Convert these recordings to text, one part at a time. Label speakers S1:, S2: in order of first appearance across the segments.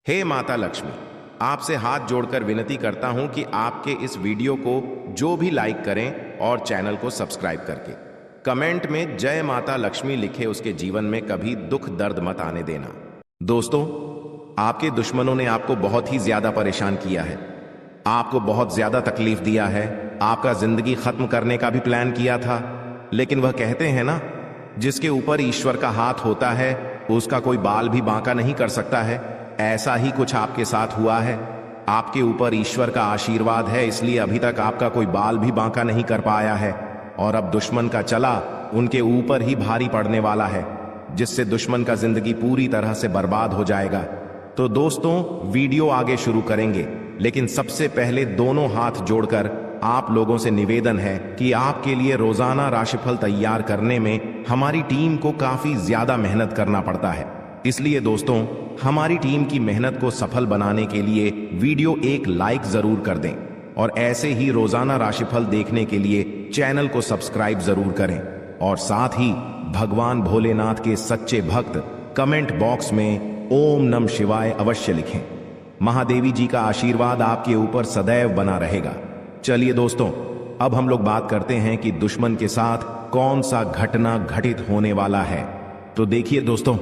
S1: हे माता लक्ष्मी, आपसे हाथ जोड़कर विनती करता हूं कि आपके इस वीडियो को जो भी लाइक करें और चैनल को सब्सक्राइब करके कमेंट में जय माता लक्ष्मी लिखे, उसके जीवन में कभी दुख दर्द मत आने देना। दोस्तों, आपके दुश्मनों ने आपको बहुत ही ज्यादा परेशान किया है, आपको बहुत ज्यादा तकलीफ दिया है, आपका जिंदगी खत्म करने का भी प्लान किया था। लेकिन वह कहते हैं ना, जिसके ऊपर ईश्वर का हाथ होता है उसका कोई बाल भी बांका नहीं कर सकता है। ऐसा ही कुछ आपके साथ हुआ है। आपके ऊपर ईश्वर का आशीर्वाद है, इसलिए अभी तक आपका कोई बाल भी बांका नहीं कर पाया है। और अब दुश्मन का चला उनके ऊपर ही भारी पड़ने वाला है, जिससे दुश्मन का जिंदगी पूरी तरह से बर्बाद हो जाएगा। तो दोस्तों, वीडियो आगे शुरू करेंगे, लेकिन सबसे पहले दोनों हाथ जोड़कर आप लोगों से निवेदन है कि आपके लिए रोजाना राशिफल तैयार करने में हमारी टीम को काफी ज्यादा मेहनत करना पड़ता है। इसलिए दोस्तों, हमारी टीम की मेहनत को सफल बनाने के लिए वीडियो एक लाइक जरूर कर दें, और ऐसे ही रोजाना राशिफल देखने के लिए चैनल को सब्सक्राइब जरूर करें। और साथ ही भगवान भोलेनाथ के सच्चे भक्त कमेंट बॉक्स में ओम नमः शिवाय अवश्य लिखें। महादेवी जी का आशीर्वाद आपके ऊपर सदैव बना रहेगा। चलिए दोस्तों, अब हम लोग बात करते हैं कि दुश्मन के साथ कौन सा घटना घटित होने वाला है। तो देखिए दोस्तों,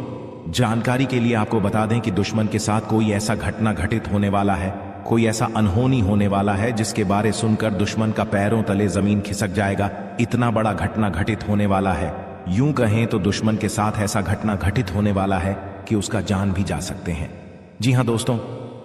S1: जानकारी के लिए आपको बता दें कि दुश्मन के साथ कोई ऐसा घटना घटित होने वाला है, कोई ऐसा अनहोनी होने वाला है जिसके बारे सुनकर दुश्मन का पैरों तले जमीन खिसक जाएगा। इतना बड़ा घटना घटित होने वाला है, यूं कहें तो दुश्मन के साथ ऐसा घटना घटित होने वाला है कि उसका जान भी जा सकते हैं। जी हां दोस्तों,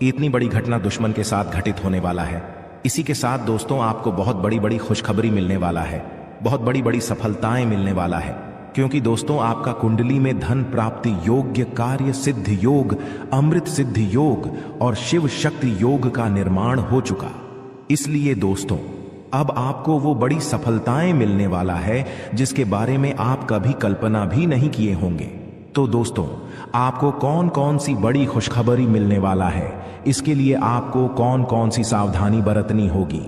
S1: इतनी बड़ी घटना दुश्मन के साथ घटित होने वाला है। इसी के साथ दोस्तों, आपको बहुत बड़ी बड़ी खुशखबरी मिलने वाला है, बहुत बड़ी बड़ी सफलताएं मिलने वाला है। क्योंकि दोस्तों, आपका कुंडली में धन प्राप्ति योग्य, कार्य सिद्ध योग, अमृत सिद्ध योग और शिव शक्ति योग का निर्माण हो चुका। इसलिए दोस्तों, अब आपको वो बड़ी सफलताएं मिलने वाला है जिसके बारे में आप कभी कल्पना भी नहीं किए होंगे। तो दोस्तों, आपको कौन कौन सी बड़ी खुशखबरी मिलने वाला है, इसके लिए आपको कौन कौन सी सावधानी बरतनी होगी,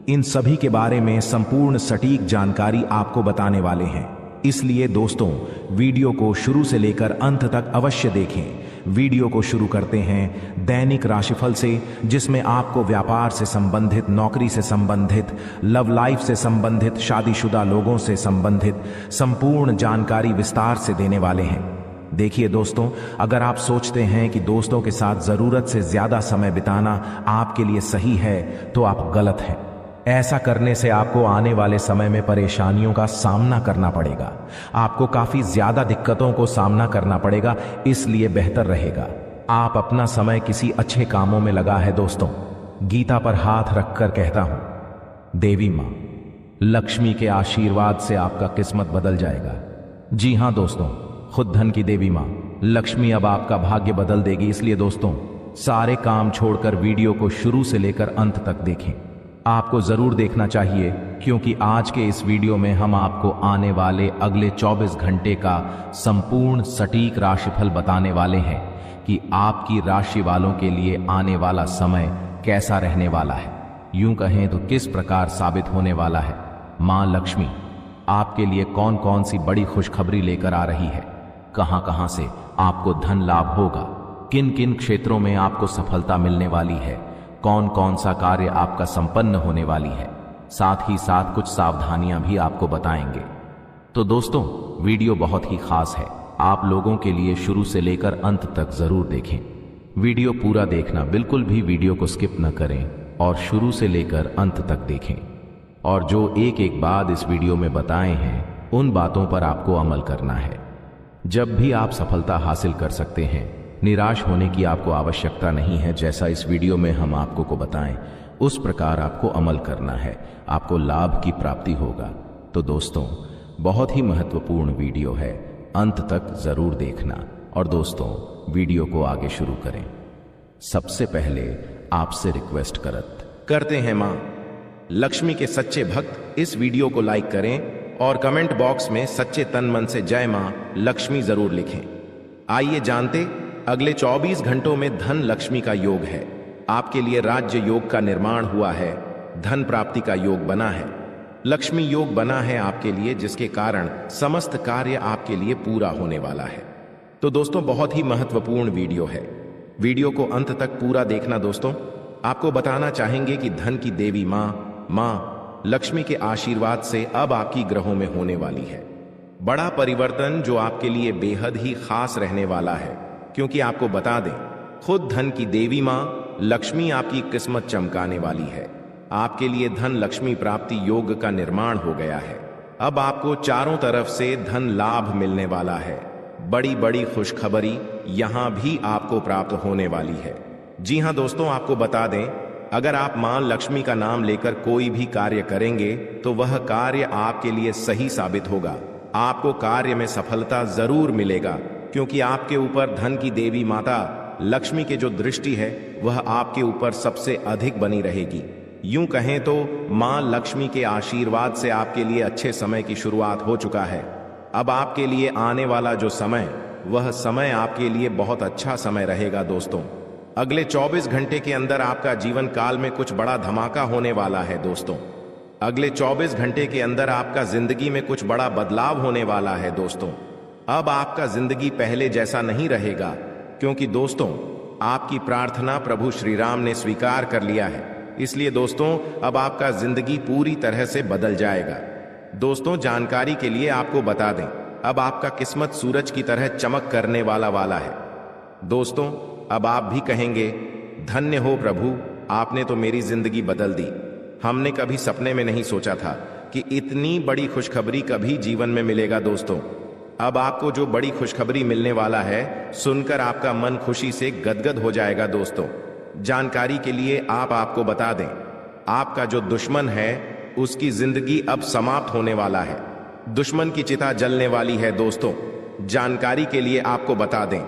S1: इन सभी के बारे में संपूर्ण सटीक जानकारी आपको बताने वाले हैं। इसलिए दोस्तों, वीडियो को शुरू से लेकर अंत तक अवश्य देखें। वीडियो को शुरू करते हैं दैनिक राशिफल से, जिसमें आपको व्यापार से संबंधित, नौकरी से संबंधित, लव लाइफ से संबंधित, शादीशुदा लोगों से संबंधित संपूर्ण जानकारी विस्तार से देने वाले हैं। देखिए दोस्तों, अगर आप सोचते हैं कि दोस्तों के साथ जरूरत से ज्यादा समय बिताना आपके लिए सही है, तो आप गलत हैं। ऐसा करने से आपको आने वाले समय में परेशानियों का सामना करना पड़ेगा, आपको काफी ज्यादा दिक्कतों को सामना करना पड़ेगा। इसलिए बेहतर रहेगा आप अपना समय किसी अच्छे कामों में लगा है। दोस्तों, गीता पर हाथ रखकर कहता हूं, देवी मां लक्ष्मी के आशीर्वाद से आपका किस्मत बदल जाएगा। जी हां दोस्तों, खुद धन की देवी मां लक्ष्मी अब आपका भाग्य बदल देगी। इसलिए दोस्तों, सारे काम छोड़कर वीडियो को शुरू से लेकर अंत तक देखें। आपको जरूर देखना चाहिए, क्योंकि आज के इस वीडियो में हम आपको आने वाले अगले 24 घंटे का संपूर्ण सटीक राशिफल बताने वाले हैं कि आपकी राशि वालों के लिए आने वाला समय कैसा रहने वाला है, यूं कहें तो किस प्रकार साबित होने वाला है। मां लक्ष्मी आपके लिए कौन कौन सी बड़ी खुशखबरी लेकर आ रही है, कहां कहां से आपको धन लाभ होगा, किन किन क्षेत्रों में आपको सफलता मिलने वाली है, कौन कौन सा कार्य आपका संपन्न होने वाली है, साथ ही साथ कुछ सावधानियां भी आपको बताएंगे। तो दोस्तों, वीडियो बहुत ही खास है, आप लोगों के लिए शुरू से लेकर अंत तक जरूर देखें। वीडियो पूरा देखना, बिल्कुल भी वीडियो को स्किप न करें और शुरू से लेकर अंत तक देखें। और जो एक एक बात इस वीडियो में बताए हैं, उन बातों पर आपको अमल करना है। जब भी आप सफलता हासिल कर सकते हैं, निराश होने की आपको आवश्यकता नहीं है। जैसा इस वीडियो में हम आपको को बताएं, उस प्रकार आपको अमल करना है, आपको लाभ की प्राप्ति होगा। तो दोस्तों, बहुत ही महत्वपूर्ण वीडियो है, अंत तक जरूर देखना। और दोस्तों, वीडियो को आगे शुरू करें। सबसे पहले आपसे रिक्वेस्ट करते हैं, मां लक्ष्मी के सच्चे भक्त इस वीडियो को लाइक करें और कमेंट बॉक्स में सच्चे तन मन से जय मां लक्ष्मी जरूर लिखें। आइए जानते, अगले 24 घंटों में धन लक्ष्मी का योग है। आपके लिए राज्य योग का निर्माण हुआ है, धन प्राप्ति का योग बना है, लक्ष्मी योग बना है आपके लिए, जिसके कारण समस्त कार्य आपके लिए पूरा होने वाला है। तो दोस्तों, बहुत ही महत्वपूर्ण वीडियो है। वीडियो को अंत तक पूरा देखना दोस्तों। आपको बताना चाहेंगे कि धन की देवी माँ लक्ष्मी के आशीर्वाद से अब आपकी ग्रहों में होने वाली है बड़ा परिवर्तन, जो आपके लिए बेहद ही खास रहने वाला है। क्योंकि आपको बता दें, खुद धन की देवी माँ लक्ष्मी आपकी किस्मत चमकाने वाली है। आपके लिए धन लक्ष्मी प्राप्ति योग का निर्माण हो गया है। अब आपको चारों तरफ से धन लाभ मिलने वाला है। बड़ी बड़ी खुशखबरी यहां भी आपको प्राप्त होने वाली है। जी हां दोस्तों, आपको बता दें, अगर आप मां लक्ष्मी का नाम लेकर कोई भी कार्य करेंगे तो वह कार्य आपके लिए सही साबित होगा। आपको कार्य में सफलता जरूर मिलेगा, क्योंकि आपके ऊपर धन की देवी माता लक्ष्मी की जो दृष्टि है वह आपके ऊपर सबसे अधिक बनी रहेगी। यूं कहें तो मां लक्ष्मी के आशीर्वाद से आपके लिए अच्छे समय की शुरुआत हो चुका है। अब आपके लिए आने वाला जो समय, वह समय आपके लिए बहुत अच्छा समय रहेगा दोस्तों। अगले 24 घंटे के अंदर आपका जीवन काल में कुछ बड़ा धमाका होने वाला है दोस्तों। अगले 24 घंटे के अंदर आपका जिंदगी में कुछ बड़ा बदलाव होने वाला है दोस्तों। अब आपका जिंदगी पहले जैसा नहीं रहेगा, क्योंकि दोस्तों आपकी प्रार्थना प्रभु श्री राम ने स्वीकार कर लिया है। इसलिए दोस्तों अब आपका जिंदगी पूरी तरह से बदल जाएगा। दोस्तों जानकारी के लिए आपको बता दें, अब आपका किस्मत सूरज की तरह चमक करने वाला है। दोस्तों अब आप भी कहेंगे, धन्य हो प्रभु, आपने तो मेरी जिंदगी बदल दी। हमने कभी सपने में नहीं सोचा था कि इतनी बड़ी खुशखबरी कभी जीवन में मिलेगा। दोस्तों अब आपको जो बड़ी खुशखबरी मिलने वाला है, सुनकर आपका मन खुशी से गदगद हो जाएगा। दोस्तों जानकारी के लिए आपको बता दें, आपका जो दुश्मन है उसकी जिंदगी अब समाप्त होने वाला है। दुश्मन की चिता जलने वाली है। दोस्तों जानकारी के लिए आपको बता दें,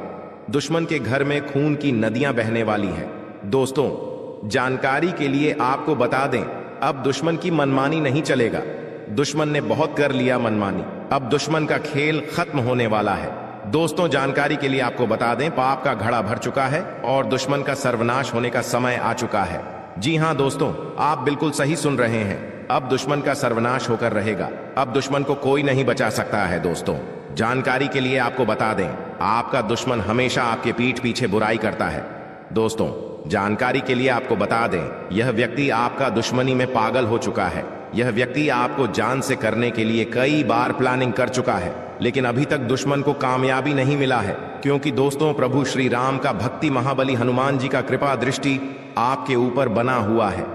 S1: दुश्मन के घर में खून की नदियां बहने वाली है। दोस्तों जानकारी के लिए आपको बता दें, अब दुश्मन की मनमानी नहीं चलेगा। दुश्मन ने बहुत कर लिया मनमानी, अब दुश्मन का खेल खत्म होने वाला है। दोस्तों जानकारी के लिए आपको बता दें, पाप का घड़ा भर चुका है और दुश्मन का सर्वनाश होने का समय आ चुका है। जी हां दोस्तों, आप बिल्कुल सही सुन रहे हैं। अब दुश्मन का सर्वनाश होकर रहेगा। अब दुश्मन को कोई नहीं बचा सकता है। दोस्तों जानकारी के लिए आपको बता दें, आपका दुश्मन हमेशा आपके पीठ पीछे बुराई करता है। दोस्तों जानकारी के लिए आपको बता दें, यह व्यक्ति आपका दुश्मनी में पागल हो चुका है। यह व्यक्ति आपको जान से करने के लिए कई बार प्लानिंग कर चुका है, लेकिन अभी तक दुश्मन को कामयाबी नहीं मिला है। क्योंकि दोस्तों प्रभु श्री राम का भक्ति महाबली हनुमान जी का कृपा दृष्टि आपके ऊपर बना हुआ है।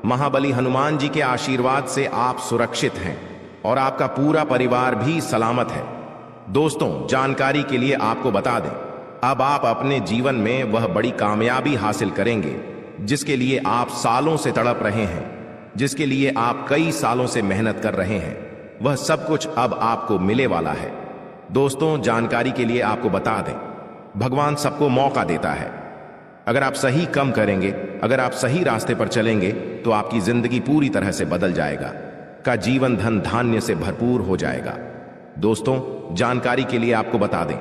S1: महाबली हनुमान जी के आशीर्वाद से आप सुरक्षित हैं और आपका पूरा परिवार भी सलामत है। दोस्तों जानकारी के लिए आपको बता दें, अब आप अपने जीवन में वह बड़ी कामयाबी हासिल करेंगे जिसके लिए आप सालों से तड़प रहे हैं, जिसके लिए आप कई सालों से मेहनत कर रहे हैं। वह सब कुछ अब आपको मिले वाला है। दोस्तों जानकारी के लिए आपको बता दें, भगवान सबको मौका देता है। अगर आप सही काम करेंगे, अगर आप सही रास्ते पर चलेंगे तो आपकी जिंदगी पूरी तरह से बदल जाएगा, का जीवन धन धान्य से भरपूर हो जाएगा। दोस्तों जानकारी के लिए आपको बता दें,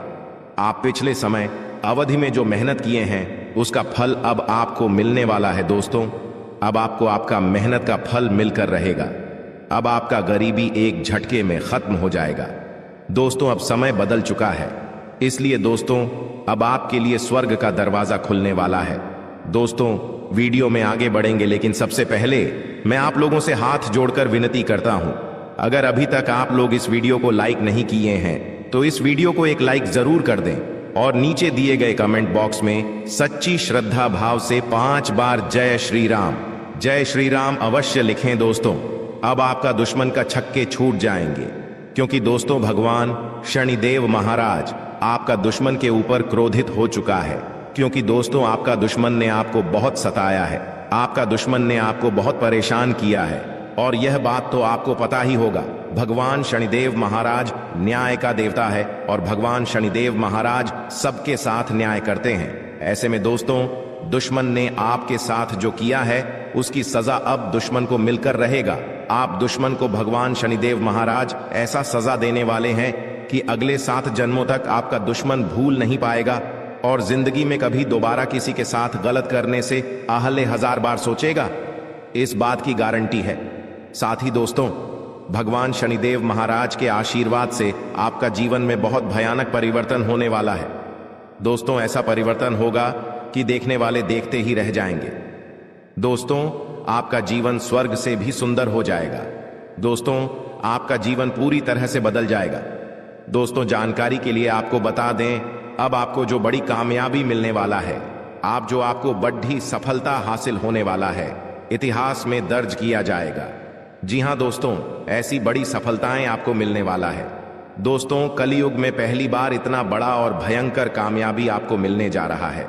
S1: आप पिछले समय अवधि में जो मेहनत किए हैं उसका फल अब आपको मिलने वाला है। दोस्तों अब आपको आपका मेहनत का फल मिलकर रहेगा। अब आपका गरीबी एक झटके में खत्म हो जाएगा। दोस्तों अब समय बदल चुका है, इसलिए दोस्तों अब आपके लिए स्वर्ग का दरवाजा खुलने वाला है। दोस्तों वीडियो में आगे बढ़ेंगे, लेकिन सबसे पहले मैं आप लोगों से हाथ जोड़कर विनती करता हूं, अगर अभी तक आप लोग इस वीडियो को लाइक नहीं किए हैं तो इस वीडियो को एक लाइक जरूर कर दें और नीचे दिए गए कमेंट बॉक्स में सच्ची श्रद्धा भाव से 5 बार जय श्री राम अवश्य लिखें। दोस्तों अब आपका दुश्मन का छक्के छूट जाएंगे, क्योंकि दोस्तों भगवान शनिदेव महाराज आपका दुश्मन के ऊपर क्रोधित हो चुका है। क्योंकि दोस्तों आपका दुश्मन ने आपको बहुत सताया है, आपका दुश्मन ने आपको बहुत परेशान किया है, और यह बात तो आपको पता ही होगा, भगवान शनिदेव महाराज न्याय का देवता है और भगवान शनिदेव महाराज सबके साथ न्याय करते हैं। ऐसे में दोस्तों दुश्मन ने आपके साथ जो किया है उसकी सजा अब दुश्मन को मिलकर रहेगा। आप दुश्मन को भगवान शनिदेव महाराज ऐसा सजा देने वाले हैं कि अगले 7 जन्मों तक आपका दुश्मन भूल नहीं पाएगा और जिंदगी में कभी दोबारा किसी के साथ गलत करने से आहले 1000 बार सोचेगा। इस बात की गारंटी है। साथ ही दोस्तों भगवान शनिदेव महाराज के आशीर्वाद से आपका जीवन में बहुत भयानक परिवर्तन होने वाला है। दोस्तों ऐसा परिवर्तन होगा कि देखने वाले देखते ही रह जाएंगे। दोस्तों, आपका जीवन स्वर्ग से भी सुंदर हो जाएगा। दोस्तों, आपका जीवन पूरी तरह से बदल जाएगा। दोस्तों, जानकारी के लिए आपको बता दें, अब आपको जो बड़ी कामयाबी मिलने वाला है, आपको बड़ी सफलता हासिल होने वाला है, इतिहास में दर्ज किया जाएगा। जी हां दोस्तों, ऐसी बड़ी सफलताएं आपको मिलने वाला है। दोस्तों, कलयुग में पहली बार इतना बड़ा और भयंकर कामयाबी आपको मिलने जा रहा है।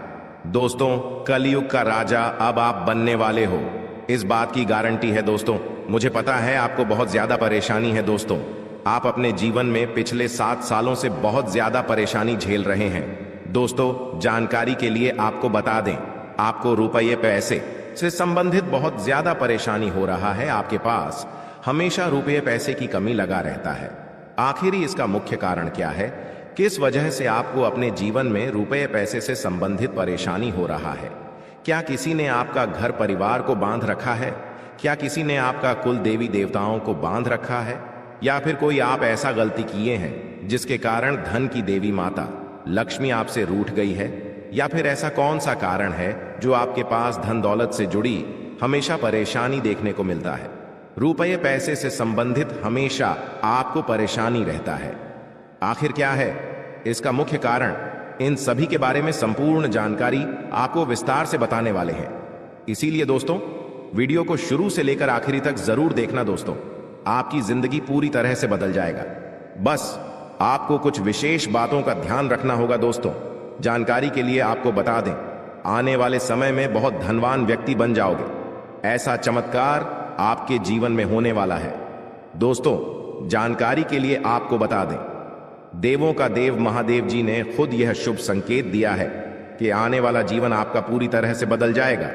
S1: दोस्तों, कलयुग का राजा अब आप बनने वाले हो, इस बात की गारंटी है। दोस्तों, मुझे पता है आपको बहुत ज्यादा परेशानी है। दोस्तों, आप अपने जीवन में पिछले 7 सालों से बहुत ज्यादा परेशानी झेल रहे हैं। दोस्तों, जानकारी के लिए आपको बता दें, आपको रुपये पैसे से संबंधित बहुत ज्यादा परेशानी हो रहा है। आपके पास हमेशा रुपये पैसे की कमी लगा रहता है। आखिर इसका मुख्य कारण क्या है? किस वजह से आपको अपने जीवन में रुपये पैसे से संबंधित परेशानी हो रहा है? क्या किसी ने आपका घर परिवार को बांध रखा है? क्या किसी ने आपका कुल देवी देवताओं को बांध रखा है? या फिर कोई आप ऐसा गलती किए हैं जिसके कारण धन की देवी माता लक्ष्मी आपसे रूठ गई है? या फिर ऐसा कौन सा कारण है जो आपके पास धन दौलत से जुड़ी हमेशा परेशानी देखने को मिलता है? रुपये पैसे से संबंधित हमेशा आपको परेशानी रहता है। आखिर क्या है इसका मुख्य कारण? इन सभी के बारे में संपूर्ण जानकारी आपको विस्तार से बताने वाले हैं। इसीलिए दोस्तों, वीडियो को शुरू से लेकर आखिरी तक जरूर देखना। दोस्तों, आपकी जिंदगी पूरी तरह से बदल जाएगा। बस आपको कुछ विशेष बातों का ध्यान रखना होगा। दोस्तों, जानकारी के लिए आपको बता दें, आने वाले समय में बहुत धनवान व्यक्ति बन जाओगे। ऐसा चमत्कार आपके जीवन में होने वाला है। दोस्तों, जानकारी के लिए आपको बता दें, देवों का देव महादेव जी ने खुद यह शुभ संकेत दिया है कि आने वाला जीवन आपका पूरी तरह से बदल जाएगा।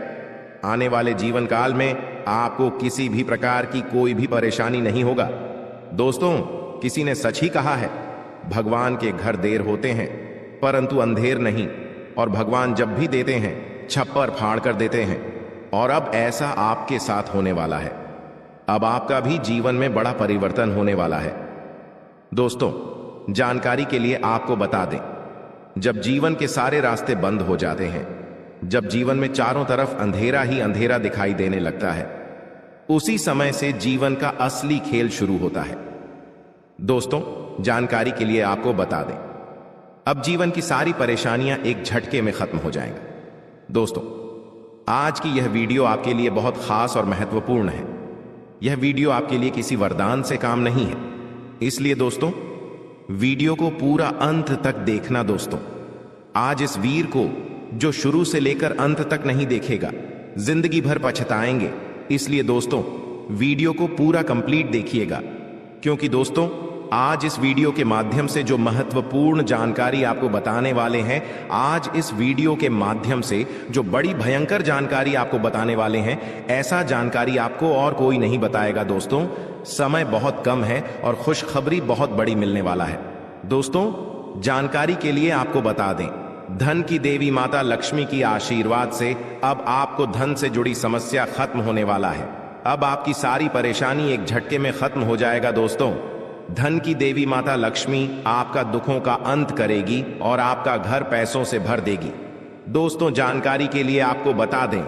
S1: आने वाले जीवन काल में आपको किसी भी प्रकार की कोई भी परेशानी नहीं होगा। दोस्तों, किसी ने सच ही कहा है, भगवान के घर देर होते हैं परंतु अंधेर नहीं, और भगवान जब भी देते हैं छप्पर फाड़ कर देते हैं। और अब ऐसा आपके साथ होने वाला है। अब आपका भी जीवन में बड़ा परिवर्तन होने वाला है। दोस्तों, जानकारी के लिए आपको बता दें, जब जीवन के सारे रास्ते बंद हो जाते हैं, जब जीवन में चारों तरफ अंधेरा ही अंधेरा दिखाई देने लगता है, उसी समय से जीवन का असली खेल शुरू होता है। दोस्तों, जानकारी के लिए आपको बता दें, अब जीवन की सारी परेशानियां एक झटके में खत्म हो जाएंगी। दोस्तों, आज की यह वीडियो आपके लिए बहुत खास और महत्वपूर्ण है। यह वीडियो आपके लिए किसी वरदान से काम नहीं है, इसलिए दोस्तों, वीडियो को पूरा अंत तक देखना। दोस्तों, आज इस वीर को जो शुरू से लेकर अंत तक नहीं देखेगा, जिंदगी भर पछताएंगे। इसलिए दोस्तों, वीडियो को पूरा कंप्लीट देखिएगा, क्योंकि दोस्तों, आज इस वीडियो के माध्यम से जो महत्वपूर्ण जानकारी आपको बताने वाले हैं, आज इस वीडियो के माध्यम से जो बड़ी भयंकर जानकारी आपको बताने वाले हैं, ऐसा जानकारी आपको और कोई नहीं बताएगा। दोस्तों, समय बहुत कम है और खुशखबरी बहुत बड़ी मिलने वाला है। दोस्तों, जानकारी के लिए आपको बता दें, धन की देवी माता लक्ष्मी की आशीर्वाद से अब आपको धन से जुड़ी समस्या खत्म होने वाला है। अब आपकी सारी परेशानी एक झटके में खत्म हो जाएगा। दोस्तों, धन की देवी माता लक्ष्मी आपका दुखों का अंत करेगी और आपका घर पैसों से भर देगी। दोस्तों, जानकारी के लिए आपको बता दें,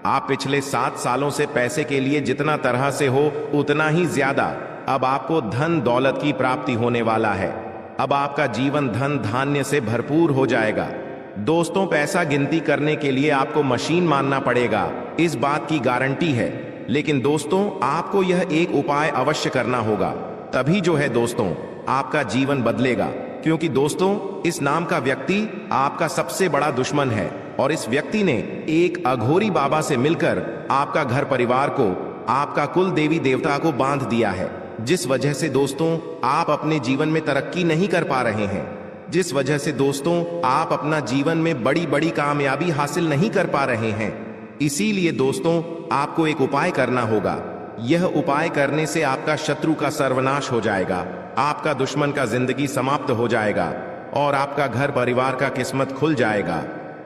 S1: आप पिछले 7 सालों से पैसे के लिए जितना तरह से हो उतना ही ज्यादा अब आपको धन दौलत की प्राप्ति होने वाला है। अब आपका जीवन धन धान्य से भरपूर हो जाएगा। दोस्तों, पैसा गिनती करने के लिए आपको मशीन मानना पड़ेगा, इस बात की गारंटी है। लेकिन दोस्तों, आपको यह एक उपाय अवश्य करना होगा, तभी जो है दोस्तों आपका जीवन बदलेगा। क्योंकि दोस्तों, इस नाम का व्यक्ति आपका सबसे बड़ा दुश्मन है और इस व्यक्ति ने एक अघोरी बाबा से मिलकर आपका घर परिवार को, आपका कुल देवी देवता को बांध दिया है, जिस वजह से दोस्तों आप अपने जीवन में तरक्की नहीं कर पा रहे हैं, जिस वजह से दोस्तों आप अपना जीवन में बड़ी बड़ी कामयाबी हासिल नहीं कर पा रहे हैं। इसीलिए दोस्तों, आपको एक उपाय करना होगा। यह उपाय करने से आपका शत्रु का सर्वनाश हो जाएगा, आपका दुश्मन का जिंदगी समाप्त हो जाएगा और आपका घर परिवार का किस्मत खुल जाएगा।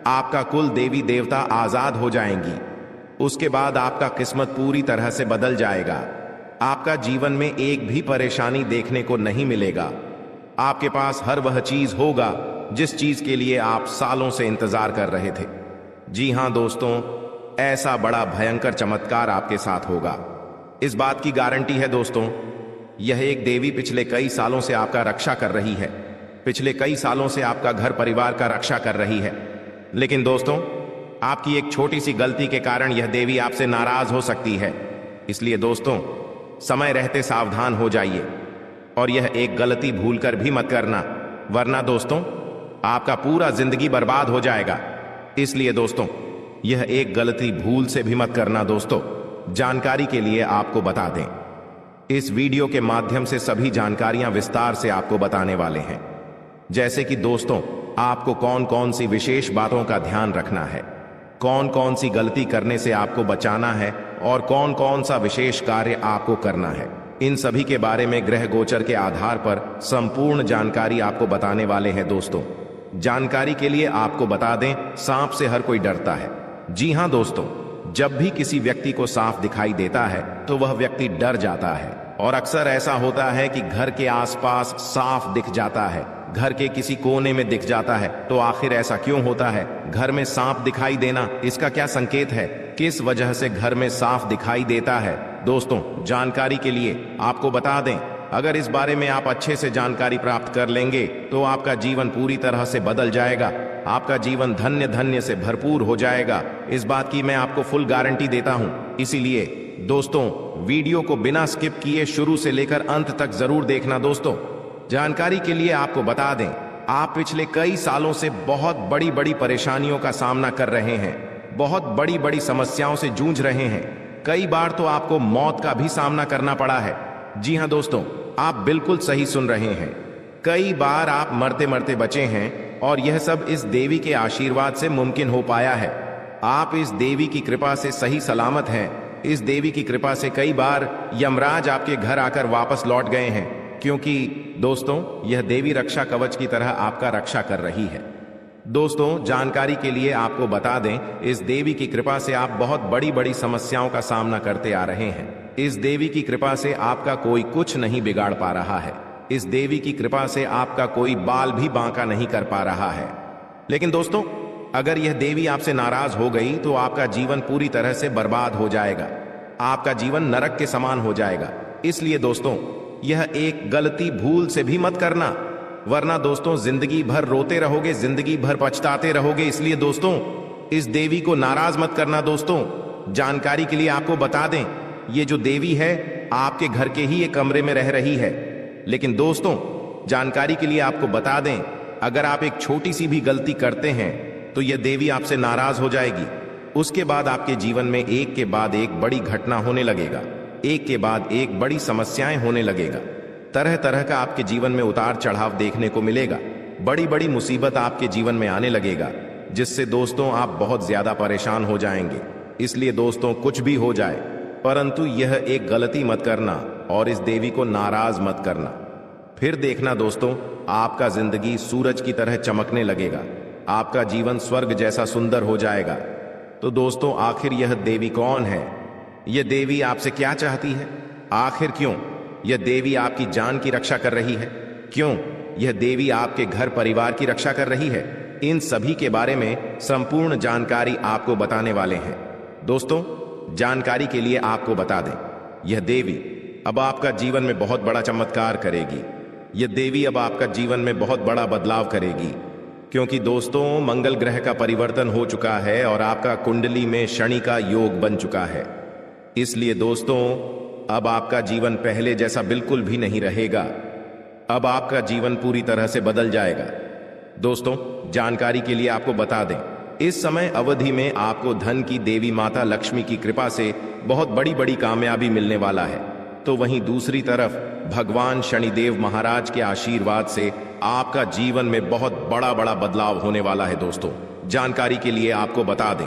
S1: आपका कुल देवी देवता आजाद हो जाएंगी। उसके बाद आपका किस्मत पूरी तरह से बदल जाएगा। आपका जीवन में एक भी परेशानी देखने को नहीं मिलेगा। आपके पास हर वह चीज होगा जिस चीज के लिए आप सालों से इंतजार कर रहे थे। जी हां दोस्तों, ऐसा बड़ा भयंकर चमत्कार आपके साथ होगा। इस बात की गारंटी है दोस्तों। यह एक देवी पिछले कई सालों से आपका रक्षा कर रही है, पिछले कई सालों से आपका घर परिवार का रक्षा कर रही है। लेकिन दोस्तों, आपकी एक छोटी सी गलती के कारण यह देवी आपसे नाराज हो सकती है। इसलिए दोस्तों, समय रहते सावधान हो जाइए और यह एक गलती भूलकर भी मत करना, वरना दोस्तों आपका पूरा जिंदगी बर्बाद हो जाएगा। इसलिए दोस्तों, यह एक गलती भूल से भी मत करना। दोस्तों, जानकारी के लिए आपको बता दें, इस वीडियो के माध्यम से सभी जानकारियां विस्तार से आपको बताने वाले हैं। जैसे कि दोस्तों, आपको कौन कौन सी विशेष बातों का ध्यान रखना है, कौन कौन सी गलती करने से आपको बचाना है और कौन कौन सा विशेष कार्य आपको करना है, इन सभी के बारे में ग्रह गोचर के आधार पर संपूर्ण जानकारी आपको बताने वाले हैं। दोस्तों, जानकारी के लिए आपको बता दें, सांप से हर कोई डरता है। जी हां दोस्तों, जब भी किसी व्यक्ति को सांप दिखाई देता है तो वह व्यक्ति डर जाता है। और अक्सर ऐसा होता है कि घर के आसपास सांप दिख जाता है, घर के किसी कोने में दिख जाता है। तो आखिर ऐसा क्यों होता है? घर में सांप दिखाई देना, इसका क्या संकेत है? किस वजह से घर में सांप दिखाई देता है? दोस्तों, जानकारी के लिए आपको बता दें, अगर इस बारे में आप अच्छे से जानकारी प्राप्त कर लेंगे तो आपका जीवन पूरी तरह से बदल जाएगा, आपका जीवन धन्य धन्य से भरपूर हो जाएगा। इस बात की मैं आपको फुल गारंटी देता हूं। इसीलिए दोस्तों, वीडियो को बिना स्किप किए शुरू से लेकर अंत तक जरूर देखना। दोस्तों, जानकारी के लिए आपको बता दें, आप पिछले कई सालों से बहुत बड़ी बड़ी परेशानियों का सामना कर रहे हैं, बहुत बड़ी बड़ी समस्याओं से जूझ रहे हैं। कई बार तो आपको मौत का भी सामना करना पड़ा है। जी हां दोस्तों, आप बिल्कुल सही सुन रहे हैं। कई बार आप मरते मरते बचे हैं और यह सब इस देवी के आशीर्वाद से मुमकिन हो पाया है। आप इस देवी की कृपा से सही सलामत हैं। इस देवी की कृपा से कई बार यमराज आपके घर आकर वापस लौट गए हैं, क्योंकि दोस्तों, यह देवी रक्षा कवच की तरह आपका रक्षा कर रही है। दोस्तों, जानकारी के लिए आपको बता दें, इस देवी की कृपा से आप बहुत बड़ी बड़ी समस्याओं का सामना करते आ रहे हैं। इस देवी की कृपा से आपका कोई कुछ नहीं बिगाड़ पा रहा है। इस देवी की कृपा से आपका कोई बाल भी बांका नहीं कर पा रहा है। लेकिन दोस्तों, अगर यह देवी आपसे नाराज हो गई तो आपका जीवन पूरी तरह से बर्बाद हो जाएगा, आपका जीवन नरक के समान हो जाएगा। इसलिए दोस्तों, यह एक गलती भूल से भी मत करना, वरना दोस्तों जिंदगी भर रोते रहोगे, जिंदगी भर पछताते रहोगे। इसलिए दोस्तों, इस देवी को नाराज मत करना। दोस्तों, जानकारी के लिए आपको बता दें, ये जो देवी है आपके घर के ही एक कमरे में रह रही है। लेकिन दोस्तों, जानकारी के लिए आपको बता दें, अगर आप एक छोटी सी भी गलती करते हैं तो यह देवी आपसे नाराज हो जाएगी। उसके बाद आपके जीवन में एक के बाद एक बड़ी घटना होने लगेगा, एक के बाद एक बड़ी समस्याएं होने लगेगा। तरह तरह का आपके जीवन में उतार चढ़ाव देखने को मिलेगा, बड़ी बड़ी मुसीबत आपके जीवन में आने लगेगा, जिससे दोस्तों आप बहुत ज्यादा परेशान हो जाएंगे। इसलिए दोस्तों, कुछ भी हो जाए, परंतु यह एक गलती मत करना और इस देवी को नाराज मत करना। फिर देखना दोस्तों, आपका जिंदगी सूरज की तरह चमकने लगेगा, आपका जीवन स्वर्ग जैसा सुंदर हो जाएगा। तो दोस्तों, आखिर यह देवी कौन है? यह देवी आपसे क्या चाहती है? आखिर क्यों यह देवी आपकी जान की रक्षा कर रही है? क्यों यह देवी आपके घर परिवार की रक्षा कर रही है? इन सभी के बारे में संपूर्ण जानकारी आपको बताने वाले हैं। दोस्तों, जानकारी के लिए आपको बता दें, यह देवी अब आपका जीवन में बहुत बड़ा चमत्कार करेगी। यह देवी अब आपका जीवन में बहुत बड़ा बदलाव करेगी, क्योंकि दोस्तों, मंगल ग्रह का परिवर्तन हो चुका है और आपका कुंडली में शनि का योग बन चुका है। इसलिए दोस्तों, अब आपका जीवन पहले जैसा बिल्कुल भी नहीं रहेगा। अब आपका जीवन पूरी तरह से बदल जाएगा। दोस्तों, जानकारी के लिए आपको बता दें, इस समय अवधि में आपको धन की देवी माता लक्ष्मी की कृपा से बहुत बड़ी बड़ी कामयाबी मिलने वाला है। तो वहीं दूसरी तरफ भगवान शनिदेव महाराज के आशीर्वाद से आपका जीवन में बहुत बड़ा बड़ा बदलाव होने वाला है। दोस्तों, जानकारी के लिए आपको बता दें,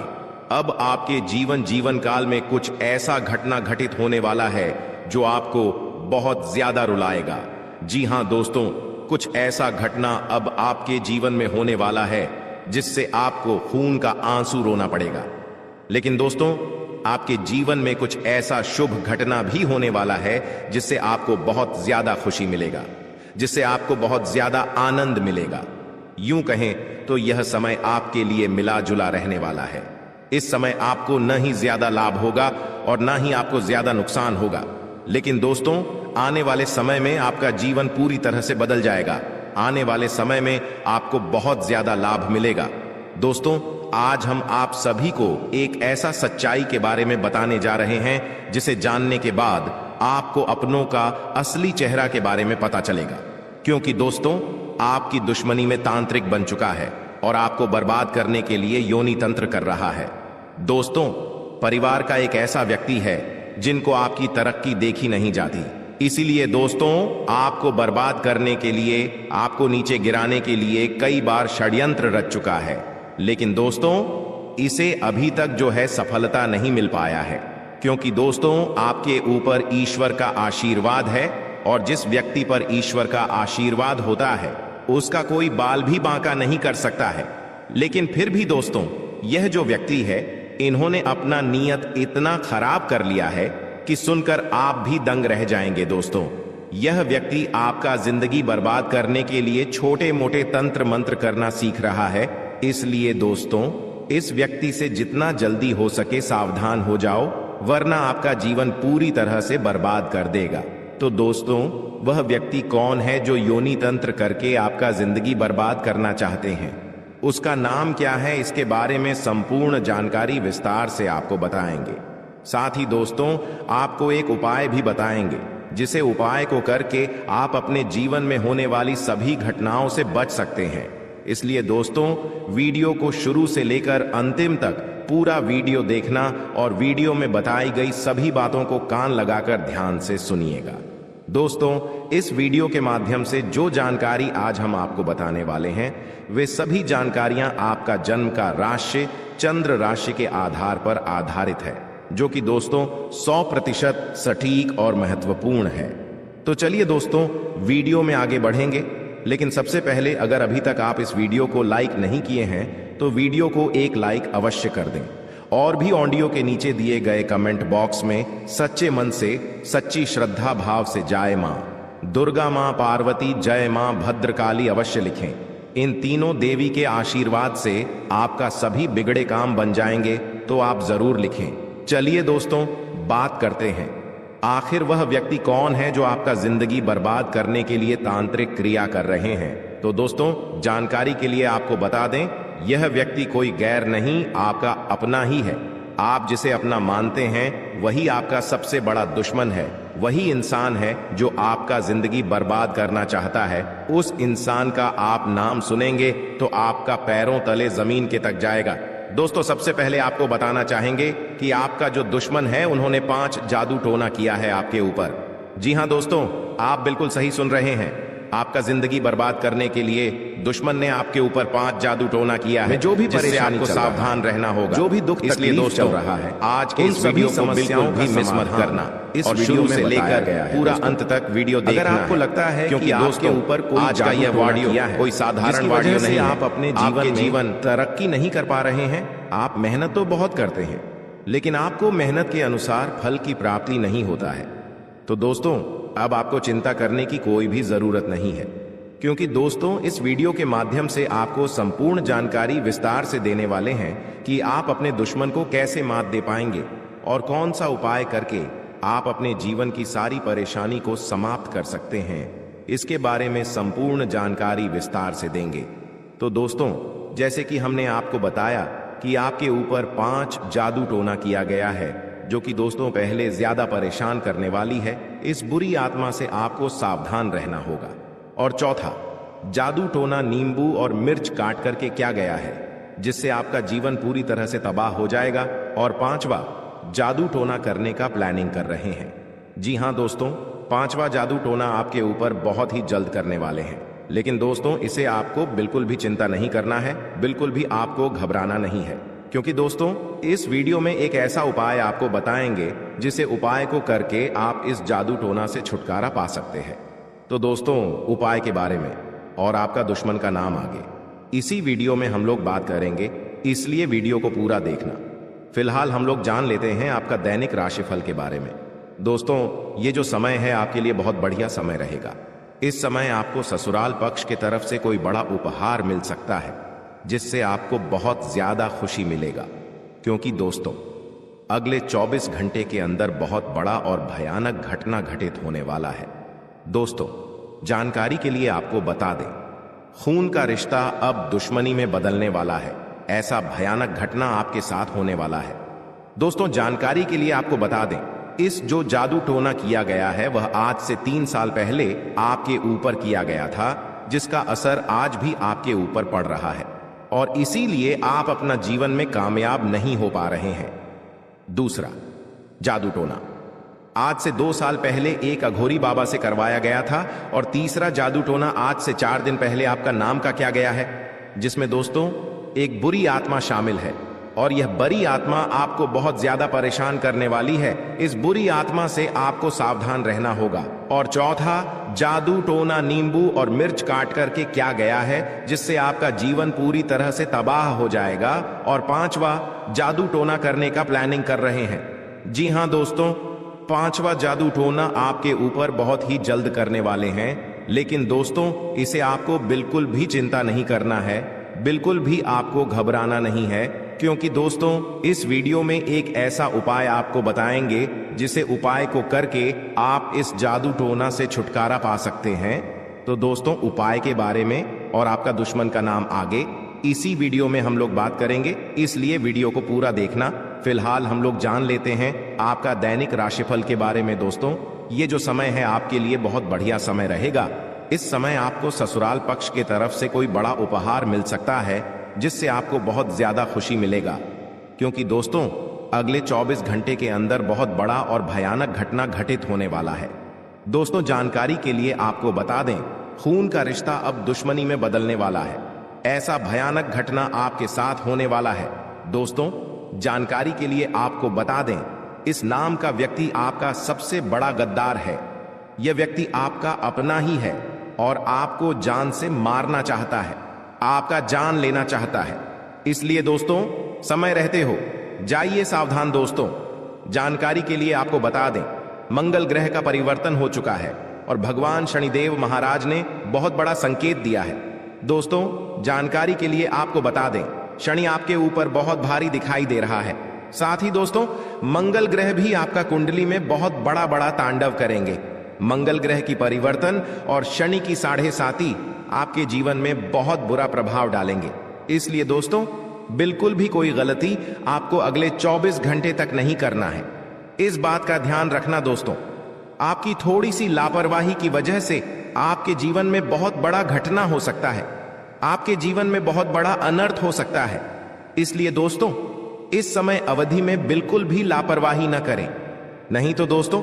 S1: अब आपके जीवन काल में कुछ ऐसा घटना घटित होने वाला है जो आपको बहुत ज्यादा रुलाएगा। जी हां दोस्तों, कुछ ऐसा घटना अब आपके जीवन में होने वाला है जिससे आपको खून का आंसू रोना पड़ेगा। लेकिन दोस्तों, आपके जीवन में कुछ ऐसा शुभ घटना भी होने वाला है जिससे आपको बहुत ज्यादा खुशी मिलेगा, जिससे आपको बहुत ज्यादा आनंद मिलेगा। यूं कहें तो यह समय आपके लिए मिला जुला रहने वाला है। इस समय आपको न ही ज्यादा लाभ होगा और न ही आपको ज्यादा नुकसान होगा, लेकिन दोस्तों आने वाले समय में आपका जीवन पूरी तरह से बदल जाएगा। आने वाले समय में आपको बहुत ज्यादा लाभ मिलेगा। दोस्तों आज हम आप सभी को एक ऐसा सच्चाई के बारे में बताने जा रहे हैं जिसे जानने के बाद आपको अपनों का असली चेहरा के बारे में पता चलेगा। क्योंकि दोस्तों आपकी दुश्मनी में तांत्रिक बन चुका है और आपको बर्बाद करने के लिए योनि तंत्र कर रहा है। दोस्तों परिवार का एक ऐसा व्यक्ति है जिनको आपकी तरक्की देखी नहीं जाती, इसीलिए दोस्तों आपको बर्बाद करने के लिए, आपको नीचे गिराने के लिए कई बार षड्यंत्र रच चुका है। लेकिन दोस्तों इसे अभी तक जो है सफलता नहीं मिल पाया है, क्योंकि दोस्तों आपके ऊपर ईश्वर का आशीर्वाद है और जिस व्यक्ति पर ईश्वर का आशीर्वाद होता है उसका कोई बाल भी बांका नहीं कर सकता है। लेकिन फिर भी दोस्तों यह जो व्यक्ति है, इन्होंने अपना नियत इतना खराब कर लिया है कि सुनकर आप भी दंग रह जाएंगे। दोस्तों यह व्यक्ति आपका जिंदगी बर्बाद करने के लिए छोटे मोटे तंत्र मंत्र करना सीख रहा है। इसलिए दोस्तों इस व्यक्ति से जितना जल्दी हो सके सावधान हो जाओ, वरना आपका जीवन पूरी तरह से बर्बाद कर देगा। तो दोस्तों वह व्यक्ति कौन है जो योनि तंत्र करके आपका जिंदगी बर्बाद करना चाहते हैं, उसका नाम क्या है, इसके बारे में संपूर्ण जानकारी विस्तार से आपको बताएंगे। साथ ही दोस्तों आपको एक उपाय भी बताएंगे, जिसे उपाय को करके आप अपने जीवन में होने वाली सभी घटनाओं से बच सकते हैं। इसलिए दोस्तों वीडियो को शुरू से लेकर अंतिम तक पूरा वीडियो देखना और वीडियो में बताई गई सभी बातों को कान लगाकर ध्यान से सुनिएगा। दोस्तों इस वीडियो के माध्यम से जो जानकारी आज हम आपको बताने वाले हैं, वे सभी जानकारियां आपका जन्म का राशि चंद्र राशि के आधार पर आधारित है, जो कि दोस्तों 100% सटीक और महत्वपूर्ण है। तो चलिए दोस्तों वीडियो में आगे बढ़ेंगे, लेकिन सबसे पहले अगर अभी तक आप इस वीडियो को लाइक नहीं किए हैं तो वीडियो को एक लाइक अवश्य कर दें और भी ऑडियो के नीचे दिए गए कमेंट बॉक्स में सच्चे मन से सच्ची श्रद्धा भाव से जय मां दुर्गा, मां पार्वती, जय मां भद्रकाली अवश्य लिखें। इन तीनों देवी के आशीर्वाद से आपका सभी बिगड़े काम बन जाएंगे, तो आप जरूर लिखें। चलिए दोस्तों बात करते हैं, आखिर वह व्यक्ति कौन है जो आपका जिंदगी बर्बाद करने के लिए तांत्रिक क्रिया कर रहे हैं। तो दोस्तों जानकारी के लिए आपको बता दें, यह व्यक्ति कोई गैर नहीं, आपका अपना ही है। आप जिसे अपना मानते हैं वही आपका सबसे बड़ा दुश्मन है। वही इंसान है जो आपका जिंदगी बर्बाद करना चाहता है। उस इंसान का आप नाम सुनेंगे तो आपका पैरों तले जमीन के तक जाएगा। दोस्तों सबसे पहले आपको बताना चाहेंगे कि आपका जो दुश्मन है, उन्होंने 5 जादू टोना किया है आपके ऊपर। जी हां दोस्तों, आप बिल्कुल सही सुन रहे हैं। आपका जिंदगी बर्बाद करने के लिए दुश्मन ने आपके ऊपर 5 जादू टोना किया है, जो भी परेशानी आपको सावधान रहना होगा, जो भी दुख इसलिए दोस्तों चल रहा है। आज के इस वीडियो को बिल्कुल भी मिस मत करना, इस वीडियो से लेकर पूरा अंत तक वीडियो देखना। अगर आपको लगता है क्योंकि आपके ऊपर कोई आज का यह वीडियो कोई साधारण वीडियो नहीं, आप अपने जीवन तरक्की नहीं कर पा रहे हैं। आप मेहनत तो बहुत करते हैं, लेकिन आपको मेहनत के अनुसार फल की प्राप्ति नहीं होता है। तो दोस्तों अब आपको चिंता करने की कोई भी जरूरत नहीं है, क्योंकि दोस्तों इस वीडियो के माध्यम से आपको संपूर्ण जानकारी विस्तार से देने वाले हैं कि आप अपने दुश्मन को कैसे मात दे पाएंगे और कौन सा उपाय करके आप अपने जीवन की सारी परेशानी को समाप्त कर सकते हैं। इसके बारे में संपूर्ण जानकारी विस्तार से देंगे। तो दोस्तों जैसे कि हमने आपको बताया कि आपके ऊपर 5 जादू टोना किया गया है, जो कि दोस्तों पहले ज्यादा परेशान करने वाली है। इस बुरी आत्मा से आपको सावधान रहना होगा। और चौथा जादू टोना नींबू और मिर्च काट करके क्या गया है, जिससे आपका जीवन पूरी तरह से तबाह हो जाएगा। और 5वां जादू टोना करने का प्लानिंग कर रहे हैं। जी हां दोस्तों, 5वां जादू टोना आपके ऊपर बहुत ही जल्द करने वाले हैं। लेकिन दोस्तों इसे आपको बिल्कुल भी चिंता नहीं करना है, बिल्कुल भी आपको घबराना नहीं है, क्योंकि दोस्तों इस वीडियो में एक ऐसा उपाय आपको बताएंगे जिसे उपाय को करके आप इस जादू टोना से छुटकारा पा सकते हैं। तो दोस्तों उपाय के बारे में और आपका दुश्मन का नाम आगे इसी वीडियो में हम लोग बात करेंगे, इसलिए वीडियो को पूरा देखना। फिलहाल हम लोग जान लेते हैं आपका दैनिक राशिफल के बारे में। दोस्तों ये जो समय है आपके लिए बहुत बढ़िया समय रहेगा। इस समय आपको ससुराल पक्ष की तरफ से कोई बड़ा उपहार मिल सकता है जिससे आपको बहुत ज्यादा खुशी मिलेगा, क्योंकि दोस्तों अगले 24 घंटे के अंदर बहुत बड़ा और भयानक घटना घटित होने वाला है। दोस्तों जानकारी के लिए आपको बता दें, खून का रिश्ता अब दुश्मनी में बदलने वाला है। ऐसा भयानक घटना आपके साथ होने वाला है। दोस्तों जानकारी के लिए आपको बता दें, इस जो जादू टोना किया गया है वह आज से 3 साल पहले आपके ऊपर किया गया था, जिसका असर आज भी आपके ऊपर पड़ रहा है और इसीलिए आप अपना जीवन में कामयाब नहीं हो पा रहे हैं। दूसरा जादू टोना आज से 2 साल पहले एक अघोरी बाबा से करवाया गया था और तीसरा जादू टोना आज से 4 दिन पहले आपका नाम का किया गया है, जिसमें दोस्तों एक बुरी आत्मा शामिल है और यह बुरी आत्मा आपको बहुत ज्यादा परेशान करने वाली है। इस बुरी आत्मा से आपको सावधान रहना होगा। और चौथा जादू टोना नींबू और मिर्च काट करके क्या गया है, जिससे आपका जीवन पूरी तरह से तबाह हो जाएगा। और 5वां जादू टोना करने का प्लानिंग कर रहे हैं। जी हां दोस्तों, 5वां जादू टोना आपके ऊपर बहुत ही जल्द करने वाले हैं, लेकिन दोस्तों इसे आपको बिल्कुल भी चिंता नहीं करना है, बिल्कुल भी आपको घबराना नहीं है, क्योंकि दोस्तों इस वीडियो में एक ऐसा उपाय आपको बताएंगे जिसे उपाय को करके आप इस जादू टोना से छुटकारा पा सकते हैं। तो दोस्तों उपाय के बारे में और आपका दुश्मन का नाम आगे इसी वीडियो में हम लोग बात करेंगे, इसलिए वीडियो को पूरा देखना। फिलहाल हम लोग जान लेते हैं आपका दैनिक राशिफल के बारे में। दोस्तों ये जो समय है आपके लिए बहुत बढ़िया समय रहेगा। इस समय आपको ससुराल पक्ष की तरफ से कोई बड़ा उपहार मिल सकता है जिससे आपको बहुत ज्यादा खुशी मिलेगा, क्योंकि दोस्तों अगले 24 घंटे के अंदर बहुत बड़ा और भयानक घटना घटित होने वाला है। दोस्तों जानकारी के लिए आपको बता दें, खून का रिश्ता अब दुश्मनी में बदलने वाला है। ऐसा भयानक घटना आपके साथ होने वाला है। दोस्तों जानकारी के लिए आपको बता दें, इस नाम का व्यक्ति आपका सबसे बड़ा गद्दार है। यह व्यक्ति आपका अपना ही है और आपको जान से मारना चाहता है, आपका जान लेना चाहता है। इसलिए दोस्तों समय रहते हो जाइए सावधान। दोस्तों जानकारी के लिए आपको बता दें, मंगल ग्रह का परिवर्तन हो चुका है और भगवान शनिदेव महाराज ने बहुत बड़ा संकेत दिया है। दोस्तों जानकारी के लिए आपको बता दें, शनि आपके ऊपर बहुत भारी दिखाई दे रहा है। साथ ही दोस्तों मंगल ग्रह भी आपका कुंडली में बहुत बड़ा बड़ा तांडव करेंगे। मंगल ग्रह की परिवर्तन और शनि की 7.5 आपके जीवन में बहुत बुरा प्रभाव डालेंगे। इसलिए दोस्तों बिल्कुल भी कोई गलती आपको अगले 24 घंटे तक नहीं करना है। इस बात का ध्यान रखना दोस्तों, आपकी थोड़ी सी लापरवाही की वजह से आपके जीवन में बहुत बड़ा घटना हो सकता है, आपके जीवन में बहुत बड़ा अनर्थ हो सकता है। इसलिए दोस्तों इस समय अवधि में बिल्कुल भी लापरवाही न करें, नहीं तो दोस्तों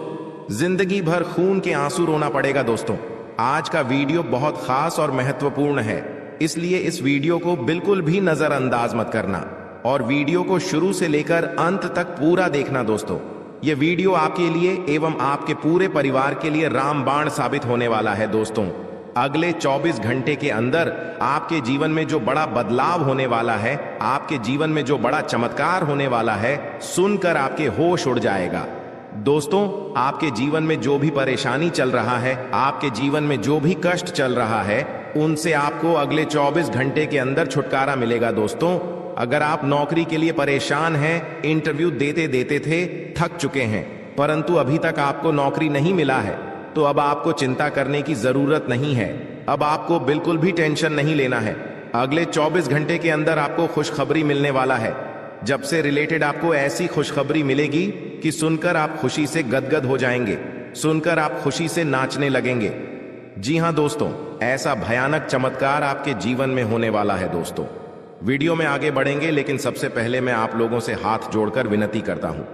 S1: जिंदगी भर खून के आंसू रोना पड़ेगा। दोस्तों आज का वीडियो बहुत खास और महत्वपूर्ण है, इसलिए इस वीडियो को बिल्कुल भी नजरअंदाज मत करना और वीडियो को शुरू से लेकर अंत तक पूरा देखना। दोस्तों यह वीडियो आपके लिए एवं आपके पूरे परिवार के लिए रामबाण साबित होने वाला है। दोस्तों अगले 24 घंटे के अंदर आपके जीवन में जो बड़ा बदलाव होने वाला है, आपके जीवन में जो बड़ा चमत्कार होने वाला है, सुनकर आपके होश उड़ जाएगा। दोस्तों आपके जीवन में जो भी परेशानी चल रहा है, आपके जीवन में जो भी कष्ट चल रहा है, उनसे आपको अगले 24 घंटे के अंदर छुटकारा मिलेगा। दोस्तों अगर आप नौकरी के लिए परेशान हैं, इंटरव्यू देते देते थे थक चुके हैं, परंतु अभी तक आपको नौकरी नहीं मिला है, तो अब आपको चिंता करने की जरूरत नहीं है। अब आपको बिल्कुल भी टेंशन नहीं लेना है। अगले 24 घंटे के अंदर आपको खुशखबरी मिलने वाला है। जब से रिलेटेड आपको ऐसी खुशखबरी मिलेगी कि सुनकर आप खुशी से गदगद हो जाएंगे, सुनकर आप खुशी से नाचने लगेंगे। जी हां दोस्तों, ऐसा भयानक चमत्कार आपके जीवन में होने वाला है। दोस्तों वीडियो में आगे बढ़ेंगे, लेकिन सबसे पहले मैं आप लोगों से हाथ जोड़कर विनती करता हूं,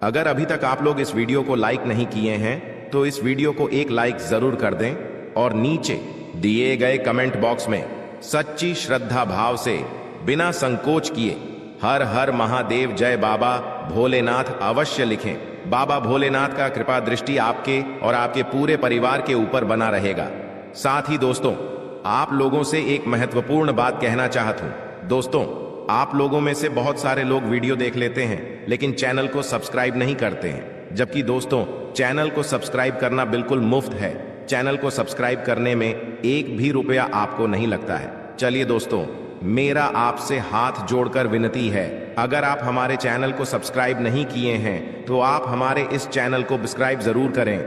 S1: अगर अभी तक आप लोग इस वीडियो को लाइक नहीं किए हैं तो इस वीडियो को एक लाइक जरूर कर दें और नीचे दिए गए कमेंट बॉक्स में सच्ची श्रद्धा भाव से बिना संकोच किए हर हर महादेव जय बाबा भोलेनाथ अवश्य लिखें। बाबा भोलेनाथ का कृपा दृष्टि आपके और आपके पूरे परिवार के ऊपर बना रहेगा। साथ ही दोस्तों आप लोगों से एक महत्वपूर्ण बात कहना चाहता हूं। दोस्तों आप लोगों में से बहुत सारे लोग वीडियो देख लेते हैं लेकिन चैनल को सब्सक्राइब नहीं करते हैं, जबकि दोस्तों चैनल को सब्सक्राइब करना बिल्कुल मुफ्त है। चैनल को सब्सक्राइब करने में एक भी रुपया आपको नहीं लगता है। चलिए दोस्तों, मेरा आपसे हाथ जोड़कर विनती है, अगर आप हमारे चैनल को सब्सक्राइब नहीं किए हैं तो आप हमारे इस चैनल को सब्सक्राइब जरूर करें।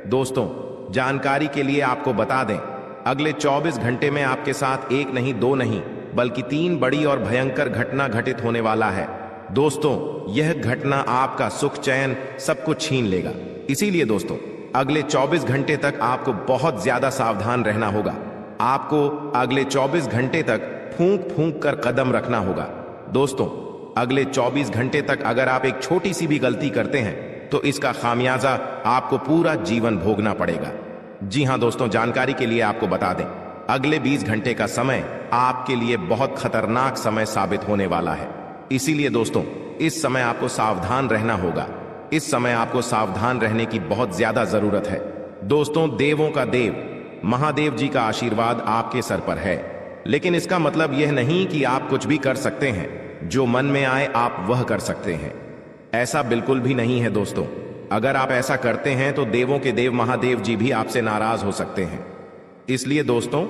S1: दोस्तों, जानकारी के लिए आपको बता दें, अगले 24 घंटे में आपके साथ एक नहीं, दो नहीं, बल्कि 3 बड़ी और भयंकर घटना घटित होने वाला है। दोस्तों, यह घटना आपका सुख चैन सब कुछ छीन लेगा। इसीलिए दोस्तों, अगले 24 घंटे तक आपको बहुत ज्यादा सावधान रहना होगा। आपको अगले 24 घंटे तक फूंक फूंक कर कदम रखना होगा। दोस्तों, अगले 24 घंटे तक अगर आप एक छोटी सी भी गलती करते हैं तो इसका खामियाजा आपको पूरा जीवन भोगना पड़ेगा। जी हां दोस्तों, जानकारी के लिए आपको बता दें, अगले 20 घंटे का समय आपके लिए बहुत खतरनाक समय साबित होने वाला है। इसीलिए दोस्तों, इस समय आपको सावधान रहना होगा। इस समय आपको सावधान रहने की बहुत ज्यादा जरूरत है। दोस्तों, देवों का देव महादेव जी का आशीर्वाद आपके सर पर है, लेकिन इसका मतलब यह नहीं कि आप कुछ भी कर सकते हैं, जो मन में आए आप वह कर सकते हैं। ऐसा बिल्कुल भी नहीं है दोस्तों। अगर आप ऐसा करते हैं तो देवों के देव महादेव जी भी आपसे नाराज हो सकते हैं। इसलिए दोस्तों,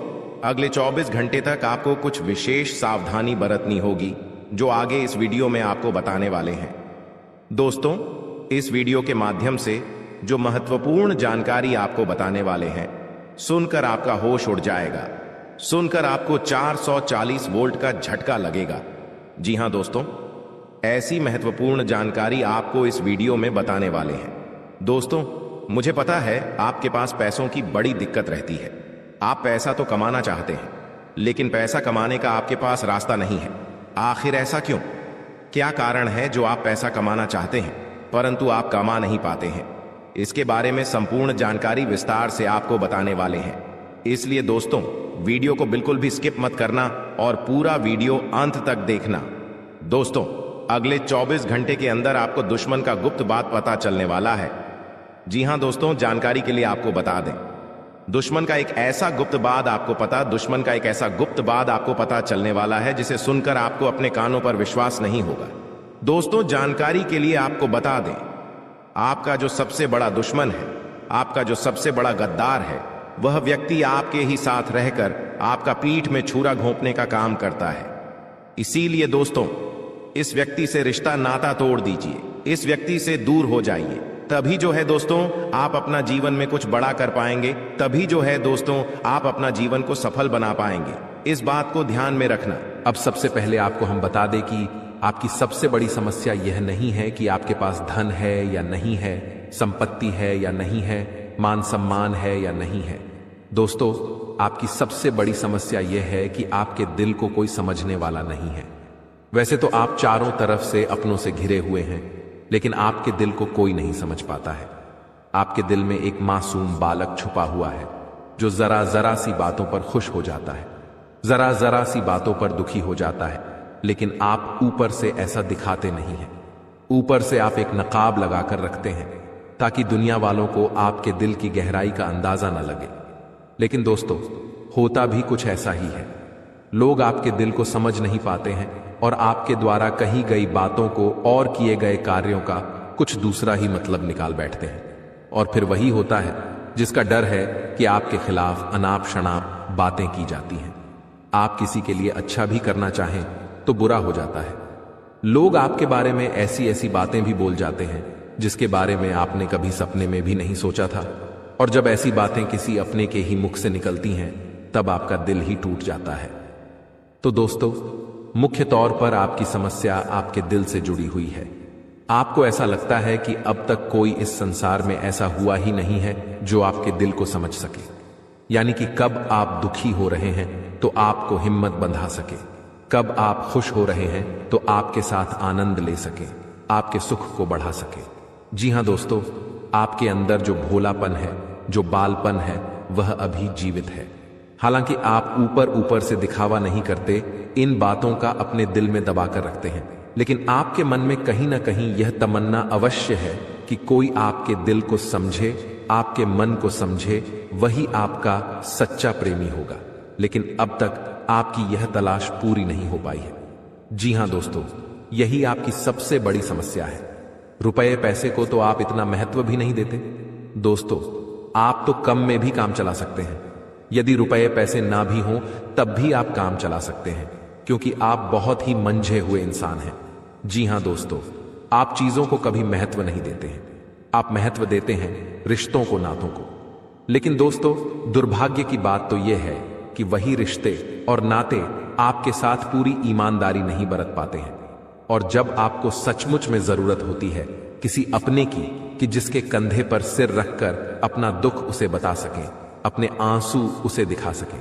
S1: अगले 24 घंटे तक आपको कुछ विशेष सावधानी बरतनी होगी, जो आगे इस वीडियो में आपको बताने वाले हैं। दोस्तों, इस वीडियो के माध्यम से जो महत्वपूर्ण जानकारी आपको बताने वाले हैं, सुनकर आपका होश उड़ जाएगा। सुनकर आपको 440 वोल्ट का झटका लगेगा। जी हां दोस्तों, ऐसी महत्वपूर्ण जानकारी आपको इस वीडियो में बताने वाले हैं। दोस्तों, मुझे पता है आपके पास पैसों की बड़ी दिक्कत रहती है। आप पैसा तो कमाना चाहते हैं, लेकिन पैसा कमाने का आपके पास रास्ता नहीं है। आखिर ऐसा क्यों? क्या कारण है जो आप पैसा कमाना चाहते हैं परंतु आप कमा नहीं पाते हैं? इसके बारे में संपूर्ण जानकारी विस्तार से आपको बताने वाले हैं। इसलिए दोस्तों, वीडियो को बिल्कुल भी स्किप मत करना और पूरा वीडियो अंत तक देखना। दोस्तों, अगले 24 घंटे के अंदर आपको दुश्मन का गुप्त बात पता चलने वाला है। जी हां दोस्तों, जानकारी के लिए आपको बता दें, दुश्मन का एक ऐसा गुप्त बात आपको पता चलने वाला है जिसे सुनकर आपको अपने कानों पर विश्वास नहीं होगा। दोस्तों, जानकारी के लिए आपको बता दें, आपका जो सबसे बड़ा दुश्मन है, आपका जो सबसे बड़ा गद्दार है, वह व्यक्ति आपके ही साथ रहकर आपका पीठ में छुरा घोंपने का काम करता है। इसीलिए दोस्तों, इस व्यक्ति से रिश्ता नाता तोड़ दीजिए, इस व्यक्ति से दूर हो जाइए। तभी जो है दोस्तों, आप अपना जीवन में कुछ बड़ा कर पाएंगे। तभी जो है दोस्तों, आप अपना जीवन को सफल बना पाएंगे। इस बात को ध्यान में रखना।
S2: अब सबसे पहले आपको हम बता दें कि आपकी सबसे बड़ी समस्या यह नहीं है कि आपके पास धन है या नहीं है, संपत्ति है या नहीं है, मान सम्मान है या नहीं है। दोस्तों, आपकी सबसे बड़ी समस्या यह है कि आपके दिल को कोई समझने वाला नहीं है। वैसे तो आप चारों तरफ से अपनों से घिरे हुए हैं, लेकिन आपके दिल को कोई नहीं समझ पाता है। आपके दिल में एक मासूम बालक छुपा हुआ है, जो जरा जरा सी बातों पर खुश हो जाता है, जरा जरा सी बातों पर दुखी हो जाता है, लेकिन आप ऊपर से ऐसा दिखाते नहीं हैं। ऊपर से आप एक नकाब लगाकर रखते हैं ताकि दुनिया वालों को आपके दिल की गहराई का अंदाजा न लगे। लेकिन दोस्तों, होता भी कुछ ऐसा ही है। लोग आपके दिल को समझ नहीं पाते हैं और आपके द्वारा कही गई बातों को और किए गए कार्यों का कुछ दूसरा ही मतलब निकाल बैठते हैं। और फिर वही होता है जिसका डर है कि आपके खिलाफ अनाप शनाप बातें की जाती हैं। आप किसी के लिए अच्छा भी करना चाहें तो बुरा हो जाता है। लोग आपके बारे में ऐसी ऐसी बातें भी बोल जाते हैं जिसके बारे में आपने कभी सपने में भी नहीं सोचा था। और जब ऐसी बातें किसी अपने के ही मुख से निकलती हैं, तब आपका दिल ही टूट जाता है। तो दोस्तों, मुख्य तौर पर आपकी समस्या आपके दिल से जुड़ी हुई है। आपको ऐसा लगता है कि अब तक कोई इस संसार में ऐसा हुआ ही नहीं है जो आपके दिल को समझ सके। यानी कि कब आप दुखी हो रहे हैं तो आपको हिम्मत बंधा सके, कब आप खुश हो रहे हैं तो आपके साथ आनंद ले सके, आपके सुख को बढ़ा सके। जी हां दोस्तों, आपके अंदर जो भोलापन है, जो बालपन है, वह अभी जीवित है। हालांकि आप ऊपर ऊपर से दिखावा नहीं करते, इन बातों का अपने दिल में दबा कर रखते हैं, लेकिन आपके मन में कहीं ना कहीं यह तमन्ना अवश्य है कि कोई आपके दिल को समझे, आपके मन को समझे, वही आपका सच्चा प्रेमी होगा। लेकिन अब तक आपकी यह तलाश पूरी नहीं हो पाई है। जी हां दोस्तों, यही आपकी सबसे बड़ी समस्या है। रुपए पैसे को तो आप इतना महत्व भी नहीं देते। दोस्तों, आप तो कम में भी काम चला सकते हैं। यदि रुपए पैसे ना भी हों तब भी आप काम चला सकते हैं, क्योंकि आप बहुत ही मंझे हुए इंसान हैं। जी हां दोस्तों, आप चीजों को कभी महत्व नहीं देते हैं, आप महत्व देते हैं रिश्तों को, नातों को। लेकिन दोस्तों, दुर्भाग्य की बात तो यह है कि वही रिश्ते और नाते आपके साथ पूरी ईमानदारी नहीं बरत पाते हैं। और जब आपको सचमुच में जरूरत होती है किसी अपने की, कि जिसके कंधे पर सिर रखकर अपना दुख उसे बता सके, अपने आंसू उसे दिखा सके,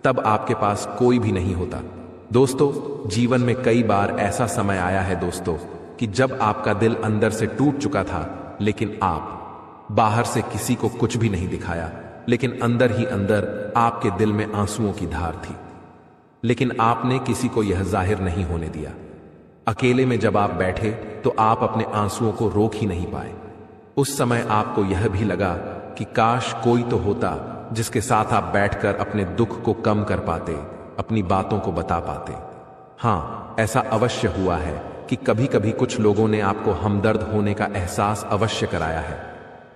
S2: तब आपके पास कोई भी नहीं होता। दोस्तों, जीवन में कई बार ऐसा समय आया है दोस्तों कि जब आपका दिल अंदर से टूट चुका था, लेकिन आप बाहर से किसी को कुछ भी नहीं दिखाया, लेकिन अंदर ही अंदर आपके दिल में आंसुओं की धार थी, लेकिन आपने किसी को यह जाहिर नहीं होने दिया। अकेले में जब आप बैठे तो आप अपने आंसुओं को रोक ही नहीं पाए। उस समय आपको यह भी लगा कि काश कोई तो होता जिसके साथ आप बैठकर अपने दुख को कम कर पाते, अपनी बातों को बता पाते। हां, ऐसा अवश्य हुआ है कि कभी कभी कुछ लोगों ने आपको हमदर्द होने का एहसास अवश्य कराया है,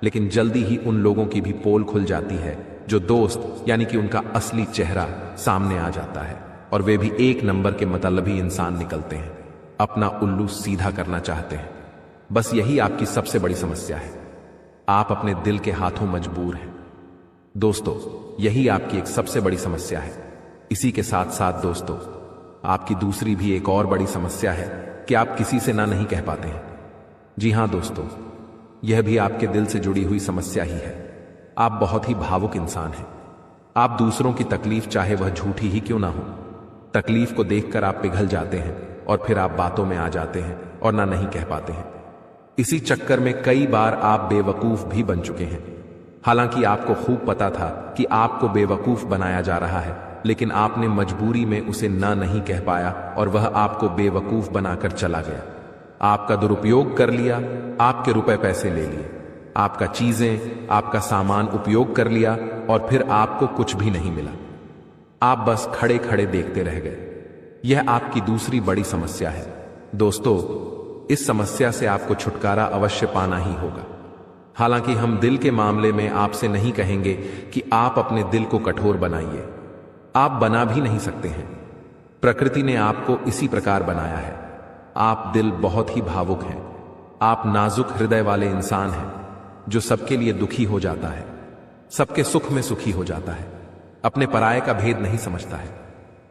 S2: लेकिन जल्दी ही उन लोगों की भी पोल खुल जाती है जो दोस्त यानी कि उनका असली चेहरा सामने आ जाता है, और वे भी एक नंबर के मतलबी इंसान निकलते हैं, अपना उल्लू सीधा करना चाहते हैं। बस यही आपकी सबसे बड़ी समस्या है, आप अपने दिल के हाथों मजबूर हैं। दोस्तों, यही आपकी एक सबसे बड़ी समस्या है। इसी के साथ साथ दोस्तों, आपकी दूसरी भी एक और बड़ी समस्या है कि आप किसी से ना नहीं कह पाते हैं। जी हां दोस्तों, यह भी आपके दिल से जुड़ी हुई समस्या ही है। आप बहुत ही भावुक इंसान हैं। आप दूसरों की तकलीफ, चाहे वह झूठी ही क्यों ना हो, तकलीफ को देखकर आप पिघल जाते हैं और फिर आप बातों में आ जाते हैं और ना नहीं कह पाते हैं। इसी चक्कर में कई बार आप बेवकूफ भी बन चुके हैं। हालांकि आपको खूब पता था कि आपको बेवकूफ बनाया जा रहा है, लेकिन आपने मजबूरी में उसे ना नहीं कह पाया और वह आपको बेवकूफ बनाकर चला गया। आपका दुरुपयोग कर लिया, आपके रुपए पैसे ले लिए, आपका चीजें, आपका सामान उपयोग कर लिया और फिर आपको कुछ भी नहीं मिला। आप बस खड़े खड़े देखते रह गए। यह आपकी दूसरी बड़ी समस्या है। दोस्तों, इस समस्या से आपको छुटकारा अवश्य पाना ही होगा। हालांकि हम दिल के मामले में आपसे नहीं कहेंगे कि आप अपने दिल को कठोर बनाइए, आप बना भी नहीं सकते हैं। प्रकृति ने आपको इसी प्रकार बनाया है। आप दिल बहुत ही भावुक हैं, आप नाजुक हृदय वाले इंसान हैं जो सबके लिए दुखी हो जाता है, सबके सुख में सुखी हो जाता है, अपने पराये का भेद नहीं समझता है।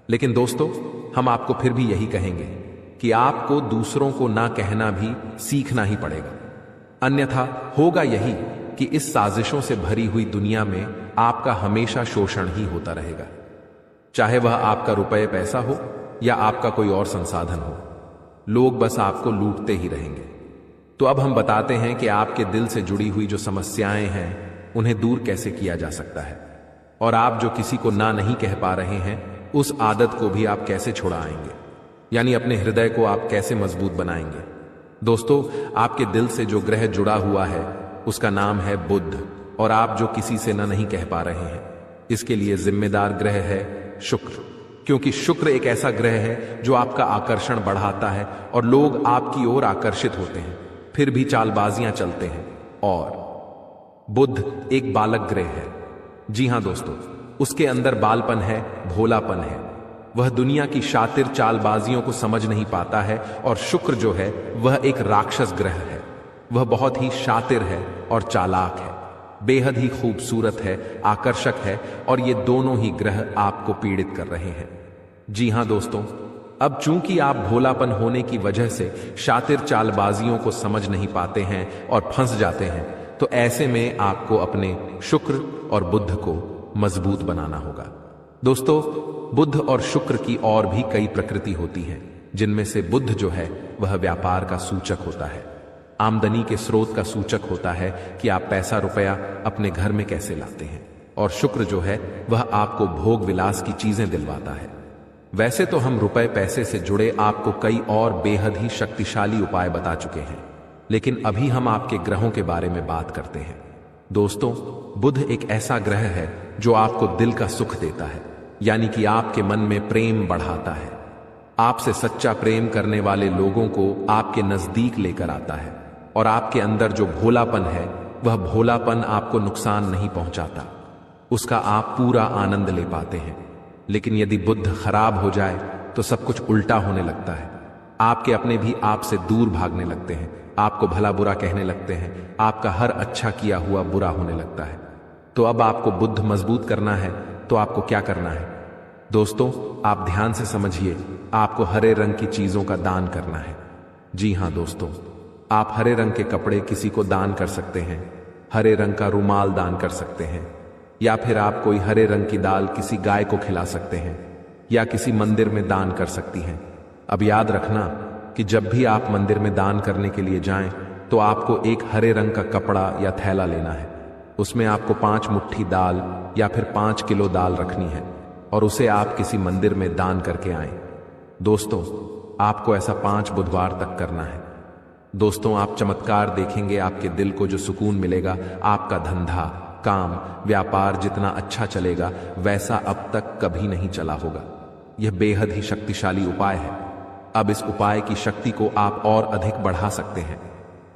S2: लेकिन दोस्तों, हम आपको फिर भी यही कहेंगे कि आपको दूसरों को ना कहना भी सीखना ही पड़ेगा, अन्यथा होगा यही कि इस साजिशों से भरी हुई दुनिया में आपका हमेशा शोषण ही होता रहेगा, चाहे वह आपका रुपये पैसा हो या आपका कोई और संसाधन हो। लोग बस आपको लूटते ही रहेंगे। तो अब हम बताते हैं कि आपके दिल से जुड़ी हुई जो समस्याएं हैं उन्हें दूर कैसे किया जा सकता है, और आप जो किसी को ना नहीं कह पा रहे हैं उस आदत को भी आप कैसे छुड़ाएंगे, यानी अपने हृदय को आप कैसे मजबूत बनाएंगे। दोस्तों, आपके दिल से जो ग्रह जुड़ा हुआ है उसका नाम है बुध, और आप जो किसी से ना नहीं कह पा रहे हैं इसके लिए जिम्मेदार ग्रह है शुक्र, क्योंकि शुक्र एक ऐसा ग्रह है जो आपका आकर्षण बढ़ाता है और लोग आपकी ओर आकर्षित होते हैं, फिर भी चालबाजियां चलते हैं। और बुध एक बालक ग्रह है। जी हां दोस्तों, उसके अंदर बालपन है, भोलापन है। वह दुनिया की शातिर चालबाजियों को समझ नहीं पाता है। और शुक्र जो है वह एक राक्षस ग्रह है। वह बहुत ही शातिर है और चालाक है, बेहद ही खूबसूरत है, आकर्षक है, और ये दोनों ही ग्रह आपको पीड़ित कर रहे हैं। जी हां दोस्तों, अब चूंकि आप भोलापन होने की वजह से शातिर चालबाजियों को समझ नहीं पाते हैं और फंस जाते हैं, तो ऐसे में आपको अपने शुक्र और बुध को मजबूत बनाना होगा। दोस्तों, बुध और शुक्र की और भी कई प्रकृति होती हैं, जिनमें से बुध जो है वह व्यापार का सूचक होता है, आमदनी के स्रोत का सूचक होता है कि आप पैसा रुपया अपने घर में कैसे लाते हैं, और शुक्र जो है वह आपको भोग विलास की चीजें दिलवाता है। वैसे तो हम रुपए पैसे से जुड़े आपको कई और बेहद ही शक्तिशाली उपाय बता चुके हैं, लेकिन अभी हम आपके ग्रहों के बारे में बात करते हैं। दोस्तों, बुध एक ऐसा ग्रह है जो आपको दिल का सुख देता है, यानी कि आपके मन में प्रेम बढ़ाता है, आपसे सच्चा प्रेम करने वाले लोगों को आपके नजदीक लेकर आता है, और आपके अंदर जो भोलापन है वह भोलापन आपको नुकसान नहीं पहुंचाता, उसका आप पूरा आनंद ले पाते हैं। लेकिन यदि बुद्ध खराब हो जाए तो सब कुछ उल्टा होने लगता है। आपके अपने भी आपसे दूर भागने लगते हैं, आपको भला बुरा कहने लगते हैं, आपका हर अच्छा किया हुआ बुरा होने लगता है। तो अब आपको बुद्ध मजबूत करना है तो आपको क्या करना है? दोस्तों, आप ध्यान से समझिए, आपको हरे रंग की चीजों का दान करना है। जी हां दोस्तों, आप हरे रंग के कपड़े किसी को दान कर सकते हैं, हरे रंग का रुमाल दान कर सकते हैं, या फिर आप कोई हरे रंग की दाल किसी गाय को खिला सकते हैं, या किसी मंदिर में दान कर सकती हैं। अब याद रखना कि जब भी आप मंदिर में दान करने के लिए जाएं तो आपको एक हरे रंग का कपड़ा या थैला लेना है। उसमें आपको 5 मुट्ठी दाल या फिर 5 किलो दाल रखनी है और उसे आप किसी मंदिर में दान करके आएं। दोस्तों, आपको ऐसा 5 बुधवार तक करना है। दोस्तों, आप चमत्कार देखेंगे, आपके दिल को जो सुकून मिलेगा, आपका धंधा, काम, व्यापार जितना अच्छा चलेगा वैसा अब तक कभी नहीं चला होगा। यह बेहद ही शक्तिशाली उपाय है। अब इस उपाय की शक्ति को आप और अधिक बढ़ा सकते हैं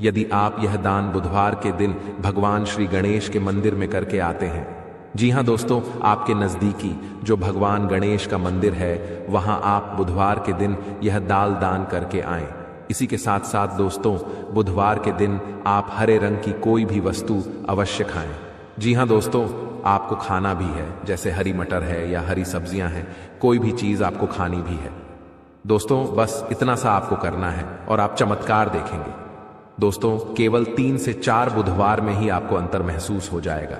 S2: यदि आप यह दान बुधवार के दिन भगवान श्री गणेश के मंदिर में करके आते हैं। जी हां दोस्तों, आपके नजदीकी जो भगवान गणेश का मंदिर है वहां आप बुधवार के दिन यह दाल दान करके आएं। इसी के साथ साथ दोस्तों, बुधवार के दिन आप हरे रंग की कोई भी वस्तु अवश्य खाएं। जी हां दोस्तों, आपको खाना भी है, जैसे हरी मटर है या हरी सब्जियां हैं, कोई भी चीज आपको खानी भी है। दोस्तों, बस इतना सा आपको करना है और आप चमत्कार देखेंगे। दोस्तों, केवल 3 से 4 बुधवार में ही आपको अंतर महसूस हो जाएगा।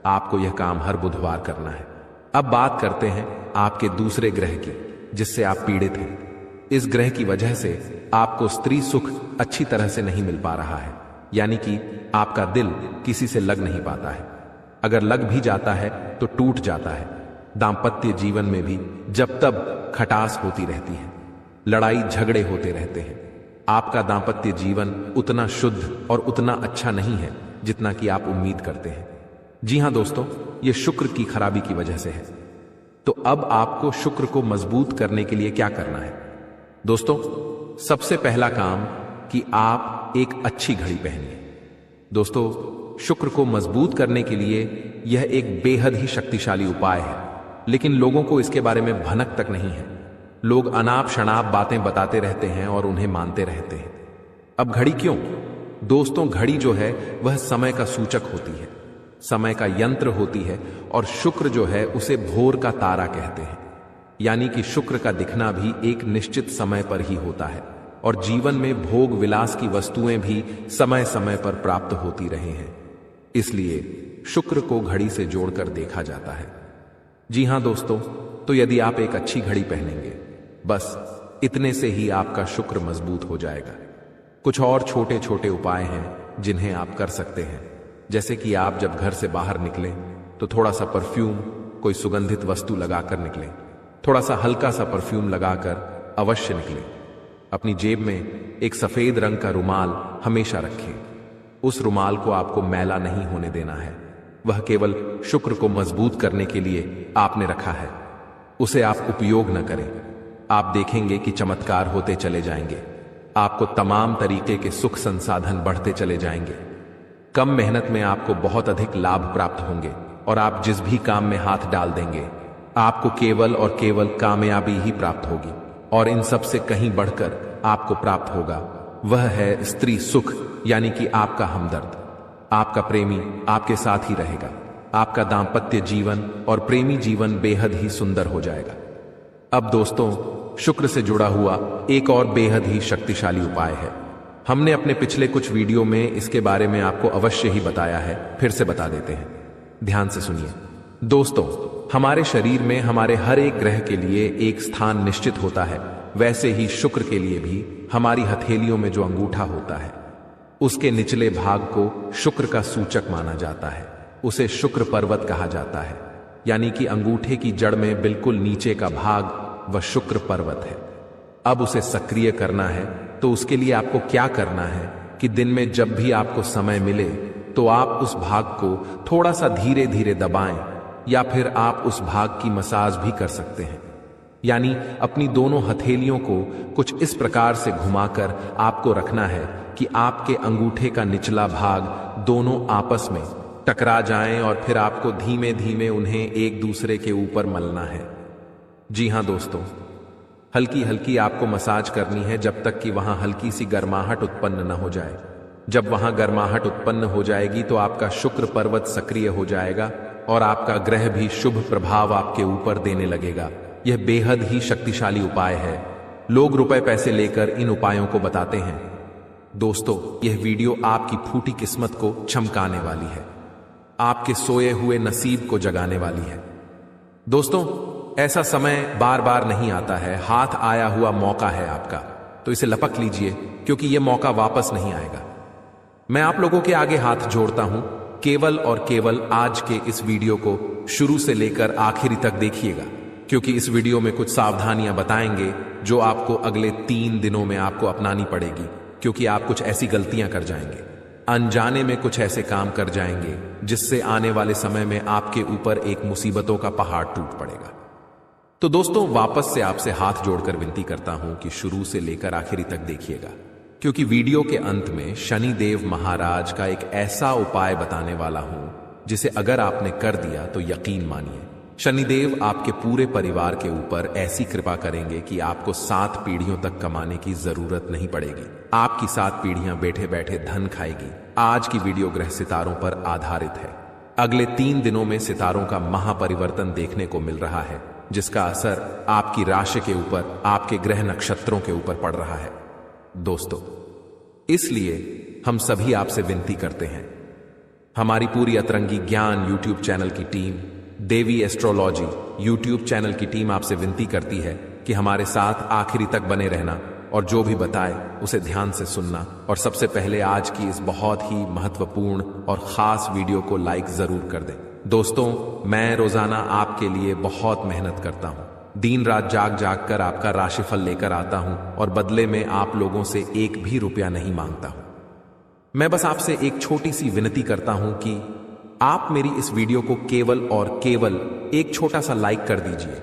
S2: आपको यह काम हर बुधवार करना है। अब बात करते हैं आपके दूसरे ग्रह की, जिससे आप पीड़ित हैं। इस ग्रह की वजह से आपको स्त्री सुख अच्छी तरह से नहीं मिल पा रहा है, यानी कि आपका दिल किसी से लग नहीं पाता है। अगर लग भी जाता है तो टूट जाता है। दाम्पत्य जीवन में भी जब तब खटास होती रहती है, लड़ाई झगड़े होते रहते हैं। आपका दाम्पत्य जीवन उतना शुद्ध और उतना अच्छा नहीं है जितना कि आप उम्मीद करते हैं। जी हां दोस्तों, यह शुक्र की खराबी की वजह से है। तो अब आपको शुक्र को मजबूत करने के लिए क्या करना है? दोस्तों, सबसे पहला काम कि आप एक अच्छी घड़ी पहनिए। दोस्तों, शुक्र को मजबूत करने के लिए यह एक बेहद ही शक्तिशाली उपाय है, लेकिन लोगों को इसके बारे में भनक तक नहीं है। लोग अनाप शनाप बातें बताते रहते हैं और उन्हें मानते रहते हैं। अब घड़ी क्यों? दोस्तों, घड़ी जो है वह समय का सूचक होती है, समय का यंत्र होती है, और शुक्र जो है उसे भोर का तारा कहते हैं। यानी कि शुक्र का दिखना भी एक निश्चित समय पर ही होता है, और जीवन में भोग विलास की वस्तुएं भी समय समय पर प्राप्त होती रहे हैं। इसलिए शुक्र को घड़ी से जोड़कर देखा जाता है। जी हां दोस्तों, तो यदि आप एक अच्छी घड़ी पहनेंगे, बस इतने से ही आपका शुक्र मजबूत हो जाएगा। कुछ और छोटे छोटे उपाय हैं जिन्हें आप कर सकते हैं, जैसे कि आप जब घर से बाहर निकलें तो थोड़ा सा परफ्यूम, कोई सुगंधित वस्तु लगाकर निकलें। थोड़ा सा हल्का सा परफ्यूम लगाकर अवश्य निकलें। अपनी जेब में एक सफेद रंग का रुमाल हमेशा रखें। उस रुमाल को आपको मैला नहीं होने देना है, वह केवल शुक्र को मजबूत करने के लिए आपने रखा है। उसे आप उपयोग न करें। आप देखेंगे कि चमत्कार होते चले जाएंगे। आपको तमाम तरीके के सुख संसाधन बढ़ते चले जाएंगे। कम मेहनत में आपको बहुत अधिक लाभ प्राप्त होंगे, और आप जिस भी काम में हाथ डाल देंगे आपको केवल और केवल कामयाबी ही प्राप्त होगी। और इन सब से कहीं बढ़कर आपको प्राप्त होगा वह है स्त्री सुख, यानी कि आपका हमदर्द। आपका प्रेमी आपके साथ ही रहेगा। आपका दाम्पत्य जीवन और प्रेमी जीवन बेहद ही सुंदर हो जाएगा। अब दोस्तों, शुक्र से जुड़ा हुआ एक और बेहद ही शक्तिशाली उपाय है। हमने अपने पिछले कुछ वीडियो में इसके बारे में आपको अवश्य ही बताया है, फिर से बता देते हैं। ध्यान से सुनिए। दोस्तों, हमारे शरीर में हमारे हर एक ग्रह के लिए एक स्थान निश्चित होता है, वैसे ही शुक्र के लिए भी हमारी हथेलियों में जो अंगूठा होता है उसके निचले भाग को शुक्र का सूचक माना जाता है। उसे शुक्र पर्वत कहा जाता है, यानी कि अंगूठे की जड़ में बिल्कुल नीचे का भाग वह शुक्र पर्वत है। अब उसे सक्रिय करना है तो उसके लिए आपको क्या करना है कि दिन में जब भी आपको समय मिले तो आप उस भाग को थोड़ा सा धीरे धीरे दबाएं, या फिर आप उस भाग की मसाज भी कर सकते हैं। यानी अपनी दोनों हथेलियों को कुछ इस प्रकार से घुमाकर आपको रखना है कि आपके अंगूठे का निचला भाग दोनों आपस में टकरा जाएं और फिर आपको धीमे धीमे उन्हें एक दूसरे के ऊपर मलना है। जी हां दोस्तों, हल्की हल्की आपको मसाज करनी है जब तक कि वहां हल्की सी गर्माहट उत्पन्न न हो जाए। जब वहां गर्माहट उत्पन्न हो जाएगी तो आपका शुक्र पर्वत सक्रिय हो जाएगा और आपका ग्रह भी शुभ प्रभाव आपके ऊपर देने लगेगा। यह बेहद ही शक्तिशाली उपाय है। लोग रुपए पैसे लेकर इन उपायों को बताते हैं। दोस्तों, यह वीडियो आपकी फूटी किस्मत को चमकाने वाली है, आपके सोए हुए नसीब को जगाने वाली है। दोस्तों, ऐसा समय बार बार नहीं आता है। हाथ आया हुआ मौका है आपका, तो इसे लपक लीजिए क्योंकि यह मौका वापस नहीं आएगा। मैं आप लोगों के आगे हाथ जोड़ता हूं, केवल और केवल आज के इस वीडियो को शुरू से लेकर आखिरी तक देखिएगा, क्योंकि इस वीडियो में कुछ सावधानियां बताएंगे जो आपको अगले 3 दिनों में आपको अपनानी पड़ेगी, क्योंकि आप कुछ ऐसी गलतियां कर जाएंगे, अनजाने में कुछ ऐसे काम कर जाएंगे जिससे आने वाले समय में आपके ऊपर एक मुसीबतों का पहाड़ टूट पड़ेगा। तो दोस्तों, वापस से आपसे हाथ जोड़कर विनती करता हूं कि शुरू से लेकर आखिरी तक देखिएगा, क्योंकि वीडियो के अंत में शनिदेव महाराज का एक ऐसा उपाय बताने वाला हूं जिसे अगर आपने कर दिया तो यकीन मानिए, शनिदेव आपके पूरे परिवार के ऊपर ऐसी कृपा करेंगे कि आपको 7 पीढ़ियों तक कमाने की जरूरत नहीं पड़ेगी। आपकी 7 पीढ़ियां बैठे बैठे धन खाएगी। आज की वीडियो ग्रह सितारों पर आधारित है। अगले 3 दिनों में सितारों का महापरिवर्तन देखने को मिल रहा है, जिसका असर आपकी राशि के ऊपर, आपके ग्रह नक्षत्रों के ऊपर पड़ रहा है। दोस्तों, इसलिए हम सभी आपसे विनती करते हैं, हमारी पूरी अतरंगी ज्ञान यूट्यूब चैनल की टीम, देवी एस्ट्रोलॉजी यूट्यूब चैनल की टीम आपसे विनती करती है कि हमारे साथ आखिरी तक बने रहना और जो भी बताए उसे ध्यान से सुनना, और सबसे पहले आज की इस बहुत ही महत्वपूर्ण और खास वीडियो को लाइक जरूर कर दें। दोस्तों, मैं रोजाना आपके लिए बहुत मेहनत करता हूं, दिन रात जाग जाग कर आपका राशिफल लेकर आता हूं और बदले में आप लोगों से एक भी रुपया नहीं मांगता हूं। मैं बस आपसे एक छोटी सी विनती करता हूं कि आप मेरी इस वीडियो को केवल और केवल एक छोटा सा लाइक कर दीजिए,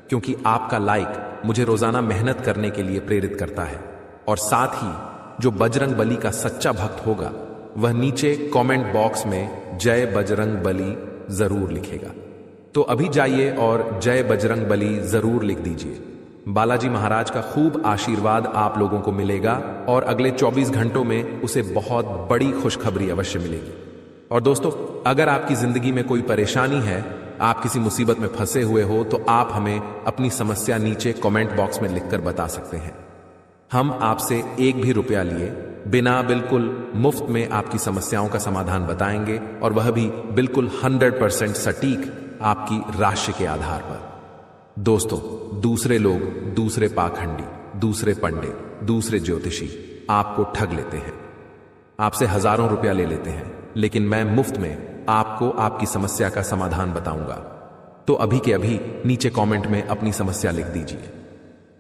S2: क्योंकि आपका लाइक मुझे रोजाना मेहनत करने के लिए प्रेरित करता है। और साथ ही जो बजरंग बली का सच्चा भक्त होगा वह नीचे कमेंट बॉक्स में जय बजरंग बली जरूर लिखेगा। तो अभी जाइए और जय बजरंग बली जरूर लिख दीजिए। बालाजी महाराज का खूब आशीर्वाद आप लोगों को मिलेगा और अगले 24 घंटों में उसे बहुत बड़ी खुशखबरी अवश्य मिलेगी। और दोस्तों, अगर आपकी जिंदगी में कोई परेशानी है, आप किसी मुसीबत में फंसे हुए हो, तो आप हमें अपनी समस्या नीचे कमेंट बॉक्स में लिखकर बता सकते हैं। हम आपसे एक भी रुपया लिए बिना बिल्कुल मुफ्त में आपकी समस्याओं का समाधान बताएंगे, और वह भी बिल्कुल 100% सटीक आपकी राशि के आधार पर। दोस्तों, दूसरे लोग, दूसरे पाखंडी, दूसरे पंडित, दूसरे ज्योतिषी आपको ठग लेते हैं, आपसे हजारों रुपया ले लेते हैं, लेकिन मैं मुफ्त में आपको आपकी समस्या का समाधान बताऊंगा। तो अभी के अभी नीचे कमेंट में अपनी समस्या लिख दीजिए।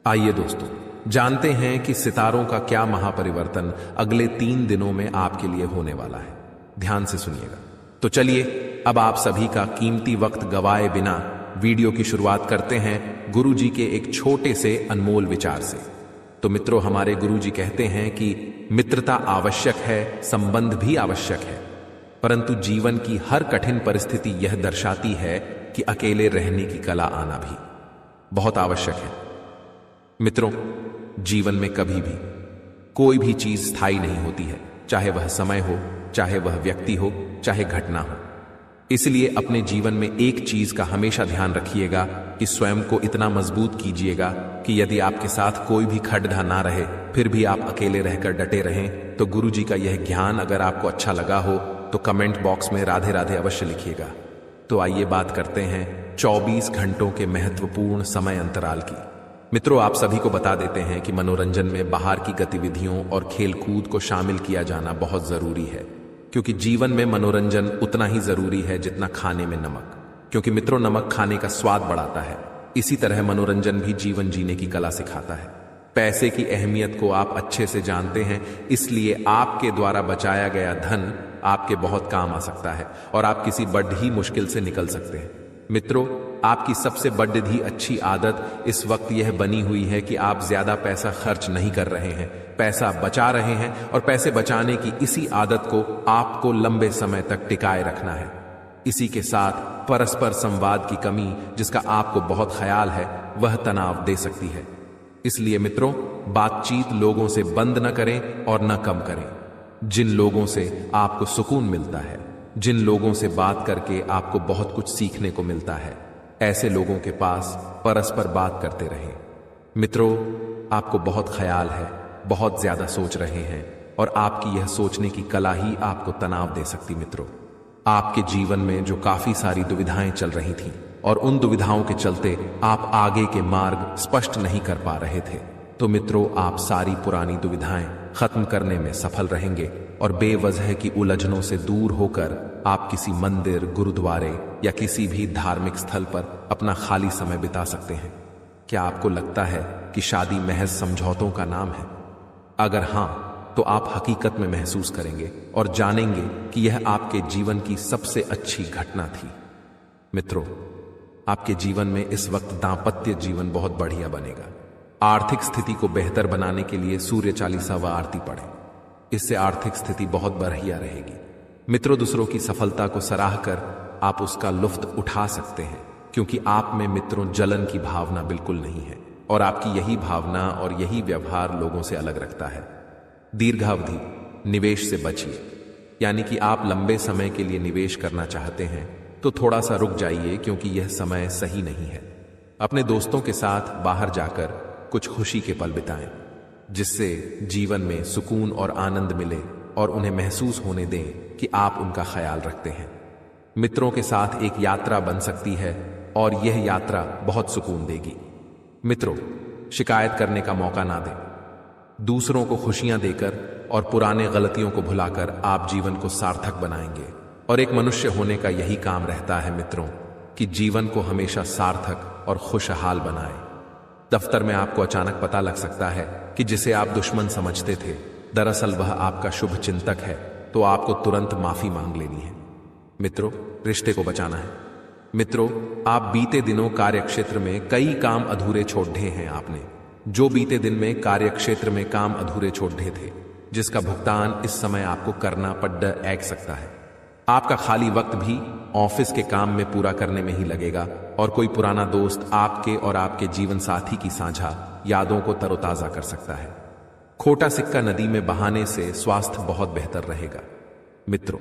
S2: आइए दोस्तों, जानते हैं कि सितारों का क्या महापरिवर्तन अगले 3 दिनों में आपके लिए होने वाला है। ध्यान से सुनिएगा। तो चलिए, अब आप सभी का कीमती वक्त गवाए बिना वीडियो की शुरुआत करते हैं गुरुजी के एक छोटे से अनमोल विचार से। तो मित्रों, हमारे गुरुजी कहते हैं कि मित्रता आवश्यक है, संबंध भी आवश्यक है, परंतु जीवन की हर कठिन परिस्थिति यह दर्शाती है कि अकेले रहने की कला आना भी बहुत आवश्यक है। मित्रों, जीवन में कभी भी कोई भी चीज स्थायी नहीं होती है, चाहे वह समय हो, चाहे वह व्यक्ति हो, चाहे घटना हो। इसलिए अपने जीवन में एक चीज का हमेशा ध्यान रखिएगा कि स्वयं को इतना मजबूत कीजिएगा कि यदि आपके साथ कोई भी खड्डा ना रहे, फिर भी आप अकेले रहकर डटे रहें। तो गुरुजी का यह ज्ञान अगर आपको अच्छा लगा हो तो कमेंट बॉक्स में राधे राधे अवश्य लिखिएगा। तो आइए बात करते हैं 24 घंटों के महत्वपूर्ण समय अंतराल की। मित्रों, आप सभी को बता देते हैं कि मनोरंजन में बाहर की गतिविधियों और खेलकूद को शामिल किया जाना बहुत जरूरी है, क्योंकि जीवन में मनोरंजन उतना ही जरूरी है जितना खाने में नमक। क्योंकि मित्रों, नमक खाने का स्वाद बढ़ाता है, इसी तरह मनोरंजन भी जीवन जीने की कला सिखाता है। पैसे की अहमियत को आप अच्छे से जानते हैं, इसलिए आपके द्वारा बचाया गया धन आपके बहुत काम आ सकता है और आप किसी बड़ी मुश्किल से निकल सकते हैं। मित्रों, आपकी सबसे बड़ी अच्छी आदत इस वक्त यह बनी हुई है कि आप ज्यादा पैसा खर्च नहीं कर रहे हैं, पैसा बचा रहे हैं और पैसे बचाने की इसी आदत को आपको लंबे समय तक टिकाए रखना है। इसी के साथ परस्पर संवाद की कमी, जिसका आपको बहुत ख्याल है, वह तनाव दे सकती है। इसलिए मित्रों, बातचीत लोगों से बंद न करें और न कम करें। जिन लोगों से आपको सुकून मिलता है, जिन लोगों से बात करके आपको बहुत कुछ सीखने को मिलता है, ऐसे लोगों के पास परस्पर बात करते रहें। मित्रों, आपको बहुत ख्याल है, बहुत ज्यादा सोच रहे हैं और आपकी यह सोचने की कला ही आपको तनाव दे सकती। मित्रों, आपके जीवन में जो काफी सारी दुविधाएं चल रही थीं और उन दुविधाओं के चलते आप आगे के मार्ग स्पष्ट नहीं कर पा रहे थे, तो मित्रों, आप सारी पुरानी दुविधाएं खत्म करने में सफल रहेंगे और बेवजह की उलझनों से दूर होकर आप किसी मंदिर, गुरुद्वारे या किसी भी धार्मिक स्थल पर अपना खाली समय बिता सकते हैं। क्या आपको लगता है कि शादी महज समझौतों का नाम है? अगर हां, तो आप हकीकत में महसूस करेंगे और जानेंगे कि यह आपके जीवन की सबसे अच्छी घटना थी। मित्रों, आपके जीवन में इस वक्त दांपत्य जीवन बहुत बढ़िया बनेगा। आर्थिक स्थिति को बेहतर बनाने के लिए सूर्य चालीसा व आरती पढ़ें, इससे आर्थिक स्थिति बहुत बढ़िया रहेगी। मित्रों, दूसरों की सफलता को सराह कर आप उसका लुफ्त उठा सकते हैं, क्योंकि आप में मित्रों जलन की भावना बिल्कुल नहीं है और आपकी यही भावना और यही व्यवहार लोगों से अलग रखता है। दीर्घावधि निवेश से बचिए, यानी कि आप लंबे समय के लिए निवेश करना चाहते हैं तो थोड़ा सा रुक जाइए, क्योंकि यह समय सही नहीं है। अपने दोस्तों के साथ बाहर जाकर कुछ खुशी के पल बिताएं, जिससे जीवन में सुकून और आनंद मिले और उन्हें महसूस होने दें कि आप उनका ख्याल रखते हैं। मित्रों के साथ एक यात्रा बन सकती है और यह यात्रा बहुत सुकून देगी। मित्रों, शिकायत करने का मौका ना दें। दूसरों को खुशियां देकर और पुराने गलतियों को भुलाकर आप जीवन को सार्थक बनाएंगे। और एक मनुष्य होने का यही काम रहता है मित्रों, कि जीवन को हमेशा सार्थक और खुशहाल बनाए। दफ्तर में आपको अचानक पता लग सकता है कि जिसे आप दुश्मन समझते थे, दरअसल वह आपका शुभ चिंतक है, तो आपको तुरंत माफी मांग लेनी है। मित्रों, रिश्ते को बचाना है। मित्रों, आप बीते दिनों कार्यक्षेत्र में कई काम अधूरे छोड़ दिए हैं। आपने जो बीते दिन में कार्यक्षेत्र में काम अधूरे छोड़ दिए थे, जिसका भुगतान इस समय आपको करना पड़ सकता है। आपका खाली वक्त भी ऑफिस के काम में पूरा करने में ही लगेगा और कोई पुराना दोस्त आपके और आपके जीवन साथी की साझा यादों को तरोताजा कर सकता है। खोटा सिक्का नदी में बहाने से स्वास्थ्य बहुत बेहतर रहेगा। मित्रों,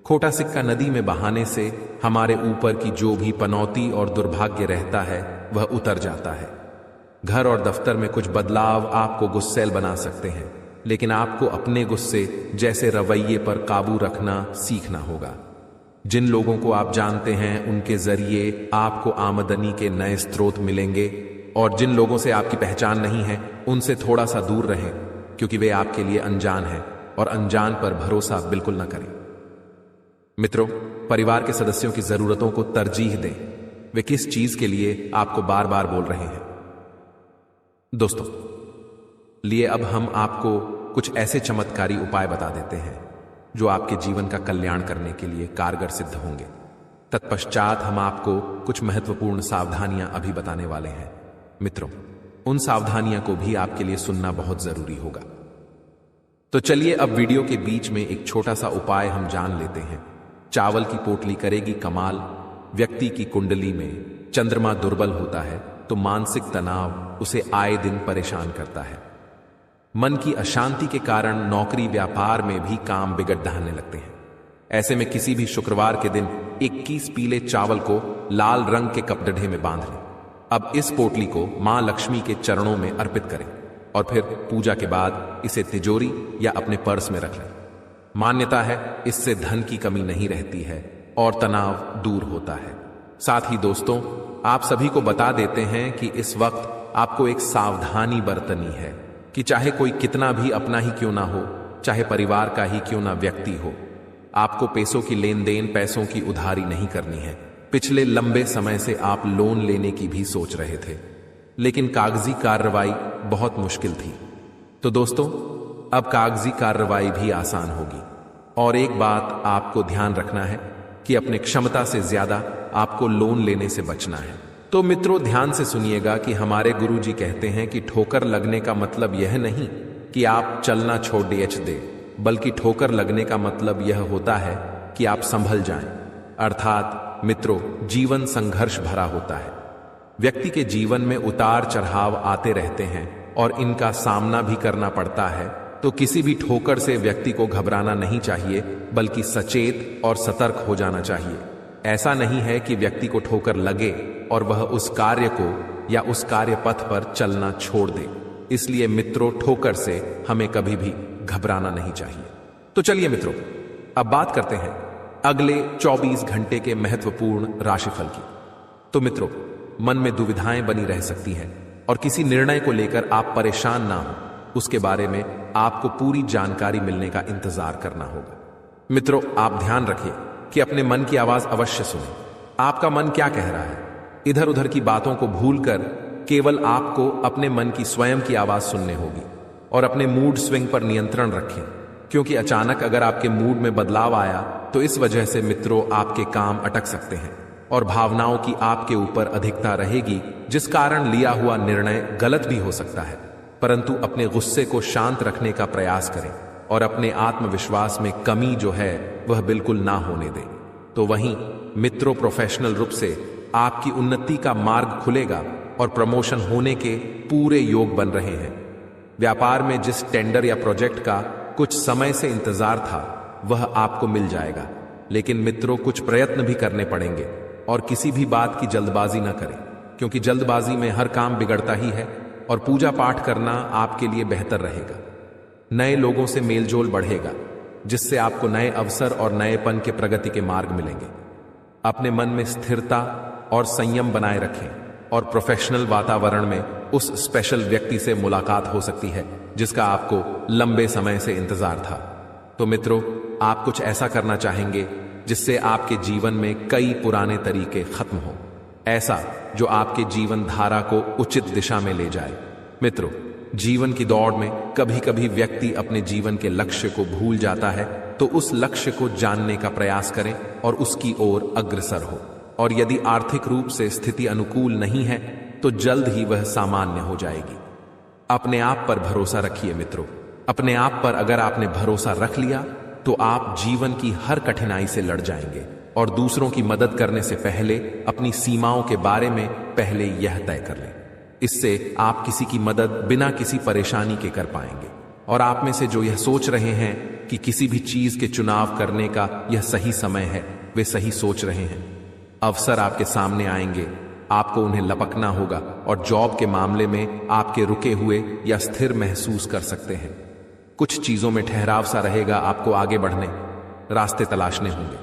S2: खोटा सिक्का नदी में बहाने से हमारे ऊपर की जो भी पनौती और दुर्भाग्य रहता है वह उतर जाता है। घर और दफ्तर में कुछ बदलाव आपको गुस्सैल बना सकते हैं, लेकिन आपको अपने गुस्से जैसे रवैये पर काबू रखना सीखना होगा। जिन लोगों को आप जानते हैं उनके जरिए आपको आमदनी के नए स्रोत मिलेंगे और जिन लोगों से आपकी पहचान नहीं है उनसे थोड़ा सा दूर रहें, क्योंकि वे आपके लिए अनजान हैं और अनजान पर भरोसा बिल्कुल न करें। मित्रों, परिवार के सदस्यों की जरूरतों को तरजीह दें। वे किस चीज के लिए आपको बार बार बोल रहे हैं। दोस्तों, लिए अब हम आपको कुछ ऐसे चमत्कारी उपाय बता देते हैं जो आपके जीवन का कल्याण करने के लिए कारगर सिद्ध होंगे। तत्पश्चात हम आपको कुछ महत्वपूर्ण सावधानियां अभी बताने वाले हैं। मित्रों, उन सावधानियां को भी आपके लिए सुनना बहुत जरूरी होगा। तो चलिए अब वीडियो के बीच में एक छोटा सा उपाय हम जान लेते हैं। चावल की पोटली करेगी कमाल। व्यक्ति की कुंडली में चंद्रमा दुर्बल होता है तो मानसिक तनाव उसे आए दिन परेशान करता है। मन की अशांति के कारण नौकरी व्यापार में भी काम बिगड़ ढाने लगते हैं। ऐसे में किसी भी शुक्रवार के दिन 21 पीले चावल को लाल रंग के कपड़े में बांध लें। अब इस पोटली को मां लक्ष्मी के चरणों में अर्पित करें और फिर पूजा के बाद इसे तिजोरी या अपने पर्स में रख लें। मान्यता है इससे धन की कमी नहीं रहती है और तनाव दूर होता है। साथ ही दोस्तों, आप सभी को बता देते हैं कि इस वक्त आपको एक सावधानी बरतनी है कि चाहे कोई कितना भी अपना ही क्यों ना हो, चाहे परिवार का ही क्यों ना व्यक्ति हो, आपको पैसों की लेन देन, पैसों की उधारी नहीं करनी है। पिछले लंबे समय से आप लोन लेने की भी सोच रहे थे, लेकिन कागजी कार्रवाई बहुत मुश्किल थी। तो दोस्तों, अब कागजी कार्रवाई भी आसान होगी। और एक बात आपको ध्यान रखना है कि अपने क्षमता से ज्यादा आपको लोन लेने से बचना है। तो मित्रों, ध्यान से सुनिएगा कि हमारे गुरुजी कहते हैं कि ठोकर लगने का मतलब यह नहीं कि आप चलना छोड़ दे, बल्कि ठोकर लगने का मतलब यह होता है कि आप संभल जाएं। अर्थात मित्रों, जीवन संघर्ष भरा होता है। व्यक्ति के जीवन में उतार चढ़ाव आते रहते हैं और इनका सामना भी करना पड़ता है। तो किसी भी ठोकर से व्यक्ति को घबराना नहीं चाहिए, बल्कि सचेत और सतर्क हो जाना चाहिए। ऐसा नहीं है कि व्यक्ति को ठोकर लगे और वह उस कार्य को या उस कार्य पथ पर चलना छोड़ दे। इसलिए मित्रों, ठोकर से हमें कभी भी घबराना नहीं चाहिए। तो चलिए मित्रों, अब बात करते हैं अगले 24 घंटे के महत्वपूर्ण राशिफल की। तो मित्रों, मन में दुविधाएं बनी रह सकती हैं और किसी निर्णय को लेकर आप परेशान ना हो, उसके बारे में आपको पूरी जानकारी मिलने का इंतजार करना होगा। मित्रों, आप ध्यान रखिए कि अपने मन की आवाज अवश्य सुने। आपका मन क्या कह रहा है, इधर उधर की बातों को भूलकर केवल आपको अपने मन की स्वयं की आवाज सुननी होगी। और अपने मूड स्विंग पर नियंत्रण रखें, क्योंकि अचानक अगर आपके मूड में बदलाव आया तो इस वजह से मित्रों आपके काम अटक सकते हैं और भावनाओं की आपके ऊपर अधिकता रहेगी, जिस कारण लिया हुआ निर्णय गलत भी हो सकता है। परंतु अपने गुस्से को शांत रखने का प्रयास करें और अपने आत्मविश्वास में कमी जो है वह बिल्कुल ना होने दें। तो वहीं मित्रों, प्रोफेशनल रूप से आपकी उन्नति का मार्ग खुलेगा और प्रमोशन होने के पूरे योग बन रहे हैं। व्यापार में जिस टेंडर या प्रोजेक्ट का कुछ समय से इंतजार था वह आपको मिल जाएगा, लेकिन मित्रों कुछ प्रयत्न भी करने पड़ेंगे और किसी भी बात की जल्दबाजी न करें, क्योंकि जल्दबाजी में हर काम बिगड़ता ही है और पूजा पाठ करना आपके लिए बेहतर रहेगा। नए लोगों से मेलजोल बढ़ेगा, जिससे आपको नए अवसर और नएपन के प्रगति के मार्ग मिलेंगे। अपने मन में स्थिरता और संयम बनाए रखें और प्रोफेशनल वातावरण में उस स्पेशल व्यक्ति से मुलाकात हो सकती है जिसका आपको लंबे समय से इंतजार था। तो मित्रों, आप कुछ ऐसा करना चाहेंगे जिससे आपके जीवन में कई पुराने तरीके खत्म हो, ऐसा जो आपके जीवन धारा को उचित दिशा में ले जाए। मित्रों, जीवन की दौड़ में कभी कभी व्यक्ति अपने जीवन के लक्ष्य को भूल जाता है, तो उस लक्ष्य को जानने का प्रयास करें और उसकी ओर अग्रसर हो। और यदि आर्थिक रूप से स्थिति अनुकूल नहीं है तो जल्द ही वह सामान्य हो जाएगी। अपने आप पर भरोसा रखिए मित्रों। अपने आप पर अगर आपने भरोसा रख लिया तो आप जीवन की हर कठिनाई से लड़ जाएंगे और दूसरों की मदद करने से पहले अपनी सीमाओं के बारे में पहले यह तय कर लें। इससे आप किसी की मदद बिना किसी परेशानी के कर पाएंगे। और आप में से जो यह सोच रहे हैं कि किसी भी चीज के चुनाव करने का यह सही समय है, वे सही सोच रहे हैं। अवसर आपके सामने आएंगे, आपको उन्हें लपकना होगा और जॉब के मामले में आपके रुके हुए या स्थिर महसूस कर सकते हैं। कुछ चीजों में ठहराव सा रहेगा, आपको आगे बढ़ने रास्ते तलाशने होंगे।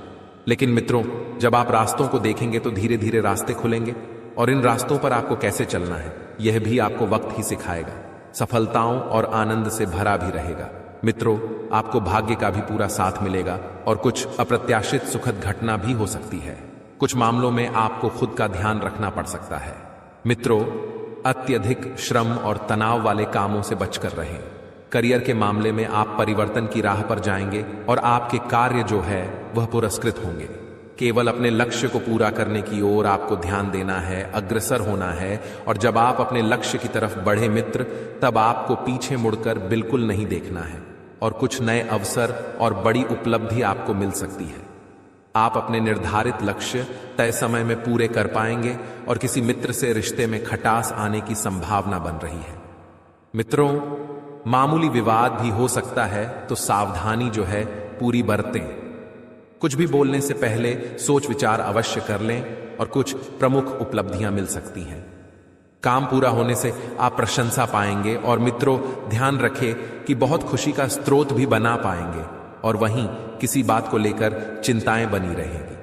S2: लेकिन मित्रों, जब आप रास्तों को देखेंगे तो धीरे धीरे रास्ते खुलेंगे और इन रास्तों पर आपको कैसे चलना है यह भी आपको वक्त ही सिखाएगा। सफलताओं और आनंद से भरा भी रहेगा। मित्रों, आपको भाग्य का भी पूरा साथ मिलेगा और कुछ अप्रत्याशित सुखद घटना भी हो सकती है। कुछ मामलों में आपको खुद का ध्यान रखना पड़ सकता है। मित्रों, अत्यधिक श्रम और तनाव वाले कामों से बचकर रहें। करियर के मामले में आप परिवर्तन की राह पर जाएंगे और आपके कार्य जो है वह पुरस्कृत होंगे। केवल अपने लक्ष्य को पूरा करने की ओर आपको ध्यान देना है, अग्रसर होना है। और जब आप अपने लक्ष्य की तरफ बढ़े मित्र, तब आपको पीछे मुड़कर बिल्कुल नहीं देखना है और कुछ नए अवसर और बड़ी उपलब्धि आपको मिल सकती है। आप अपने निर्धारित लक्ष्य तय समय में पूरे कर पाएंगे और किसी मित्र से रिश्ते में खटास आने की संभावना बन रही है। मित्रों, मामूली विवाद भी हो सकता है, तो सावधानी जो है पूरी बरतें। कुछ भी बोलने से पहले सोच विचार अवश्य कर लें और कुछ प्रमुख उपलब्धियां मिल सकती हैं। काम पूरा होने से आप प्रशंसा पाएंगे और मित्रों, ध्यान रखें कि बहुत खुशी का स्रोत भी बना पाएंगे और वहीं किसी बात को लेकर चिंताएं बनी रहेंगी।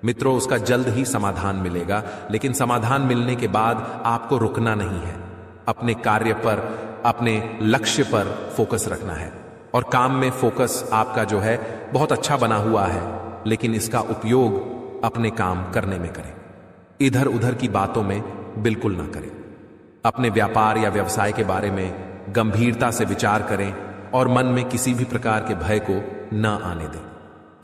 S2: मित्रों, उसका जल्द ही समाधान मिलेगा, लेकिन समाधान मिलने के बाद आपको रुकना नहीं है। अपने कार्य पर, अपने लक्ष्य पर फोकस रखना है और काम में फोकस आपका जो है बहुत अच्छा बना हुआ है, लेकिन इसका उपयोग अपने काम करने में करें। इधर उधर की बातों में बिल्कुल ना करें। अपने व्यापार या व्यवसाय के बारे में गंभीरता से विचार करें और मन में किसी भी प्रकार के भय को न आने दें।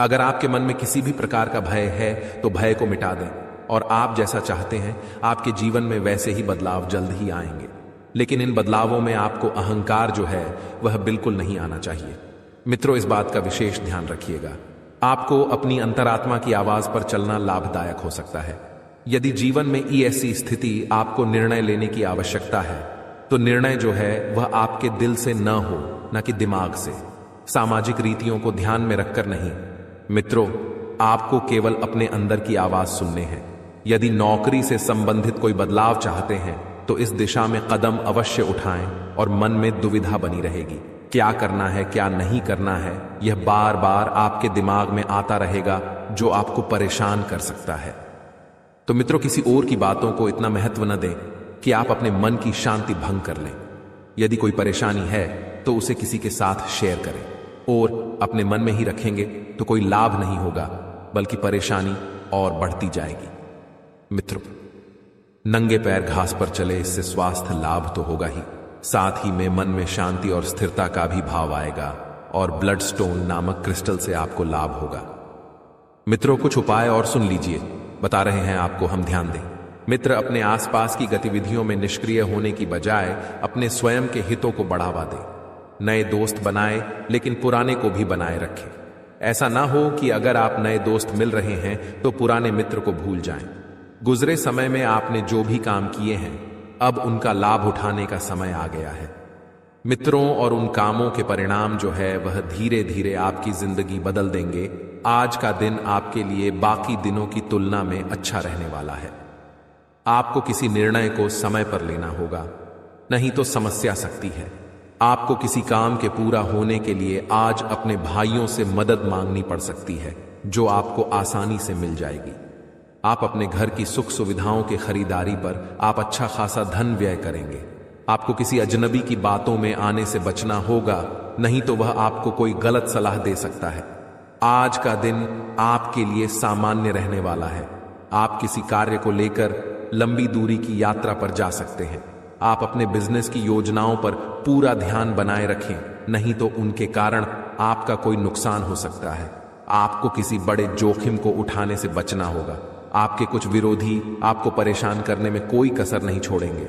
S2: अगर आपके मन में किसी भी प्रकार का भय है तो भय को मिटा दें, और आप जैसा चाहते हैं आपके जीवन में वैसे ही बदलाव जल्द ही आएंगे। लेकिन इन बदलावों में आपको अहंकार जो है वह बिल्कुल नहीं आना चाहिए। मित्रों, इस बात का विशेष ध्यान रखिएगा। आपको अपनी अंतरात्मा की आवाज पर चलना लाभदायक हो सकता है। यदि जीवन में ऐसी स्थिति आपको निर्णय लेने की आवश्यकता है तो निर्णय जो है वह आपके दिल से न हो, न कि दिमाग से, सामाजिक रीतियों को ध्यान में रखकर नहीं। मित्रों, आपको केवल अपने अंदर की आवाज सुनने हैं। यदि नौकरी से संबंधित कोई बदलाव चाहते हैं तो इस दिशा में कदम अवश्य उठाएं और मन में दुविधा बनी रहेगी। क्या करना है, क्या नहीं करना है, यह बार बार आपके दिमाग में आता रहेगा, जो आपको परेशान कर सकता है। तो मित्रों, किसी और की बातों को इतना महत्व न दें कि आप अपने मन की शांति भंग कर लें। यदि कोई परेशानी है तो उसे किसी के साथ शेयर करें, और अपने मन में ही रखेंगे तो कोई लाभ नहीं होगा, बल्कि परेशानी और बढ़ती जाएगी। मित्रों, नंगे पैर घास पर चले, इससे स्वास्थ्य लाभ तो होगा ही, साथ ही में मन में शांति और स्थिरता का भी भाव आएगा, और ब्लड स्टोन नामक क्रिस्टल से आपको लाभ होगा। मित्रों, कुछ उपाय और सुन लीजिए, बता रहे हैं आपको, हम ध्यान दें। मित्र, अपने आसपास की गतिविधियों में निष्क्रिय होने की बजाय अपने स्वयं के हितों को बढ़ावा दें। नए दोस्त बनाए, लेकिन पुराने को भी बनाए रखें। ऐसा ना हो कि अगर आप नए दोस्त मिल रहे हैं तो पुराने मित्र को भूल जाएं। गुजरे समय में आपने जो भी काम किए हैं, अब उनका लाभ उठाने का समय आ गया है। मित्रों, और उन कामों के परिणाम जो है वह धीरे धीरे आपकी जिंदगी बदल देंगे। आज का दिन आपके लिए बाकी दिनों की तुलना में अच्छा रहने वाला है। आपको किसी निर्णय को समय पर लेना होगा, नहीं तो समस्या सकती है। आपको किसी काम के पूरा होने के लिए आज अपने भाइयों से मदद मांगनी पड़ सकती है, जो आपको आसानी से मिल जाएगी। आप अपने घर की सुख सुविधाओं के खरीदारी पर आप अच्छा खासा धन व्यय करेंगे। आपको किसी अजनबी की बातों में आने से बचना होगा, नहीं तो वह आपको कोई गलत सलाह दे सकता है। आज का दिन आपके लिए सामान्य रहने वाला है। आप किसी कार्य को लेकर लंबी दूरी की यात्रा पर जा सकते हैं। आप अपने बिजनेस की योजनाओं पर पूरा ध्यान बनाए रखें, नहीं तो उनके कारण आपका कोई नुकसान हो सकता है। आपको किसी बड़े जोखिम को उठाने से बचना होगा। आपके कुछ विरोधी आपको परेशान करने में कोई कसर नहीं छोड़ेंगे।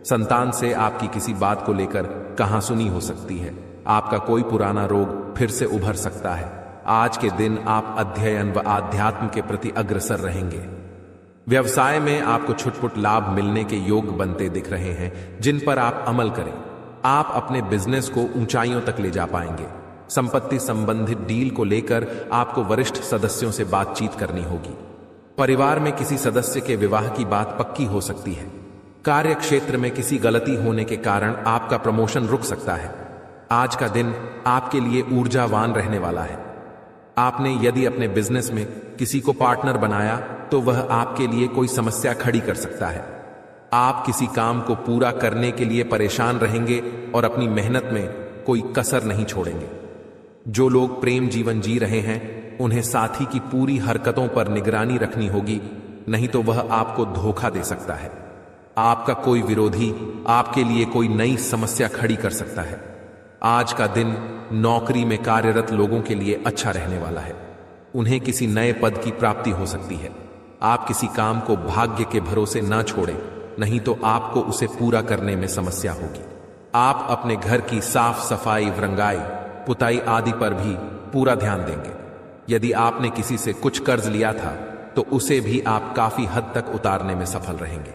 S2: संतान से आपकी किसी बात को लेकर कहासुनी हो सकती है। आपका कोई पुराना रोग फिर से उभर सकता है। आज के दिन आप अध्ययन व आध्यात्म के प्रति अग्रसर रहेंगे। व्यवसाय में आपको छुटपुट लाभ मिलने के योग बनते दिख रहे हैं, जिन पर आप अमल करें। आप अपने बिजनेस को ऊंचाइयों तक ले जा पाएंगे। संपत्ति संबंधित डील को लेकर आपको वरिष्ठ सदस्यों से बातचीत करनी होगी। परिवार में किसी सदस्य के विवाह की बात पक्की हो सकती है। कार्य क्षेत्र में किसी गलती होने के कारण आपका प्रमोशन रुक सकता है। आज का दिन आपके लिए ऊर्जावान रहने वाला है। आपने यदि अपने बिजनेस में किसी को पार्टनर बनाया तो वह आपके लिए कोई समस्या खड़ी कर सकता है। आप किसी काम को पूरा करने के लिए परेशान रहेंगे और अपनी मेहनत में कोई कसर नहीं छोड़ेंगे। जो लोग प्रेम जीवन जी रहे हैं उन्हें साथी की पूरी हरकतों पर निगरानी रखनी होगी, नहीं तो वह आपको धोखा दे सकता है। आपका कोई विरोधी आपके लिए कोई नई समस्या खड़ी कर सकता है। आज का दिन नौकरी में कार्यरत लोगों के लिए अच्छा रहने वाला है। उन्हें किसी नए पद की प्राप्ति हो सकती है। आप किसी काम को भाग्य के भरोसे ना छोड़ें, नहीं तो आपको उसे पूरा करने में समस्या होगी। आप अपने घर की साफ सफाई, रंगाई, पुताई आदि पर भी पूरा ध्यान देंगे। यदि आपने किसी से कुछ कर्ज लिया था तो उसे भी आप काफी हद तक उतारने में सफल रहेंगे।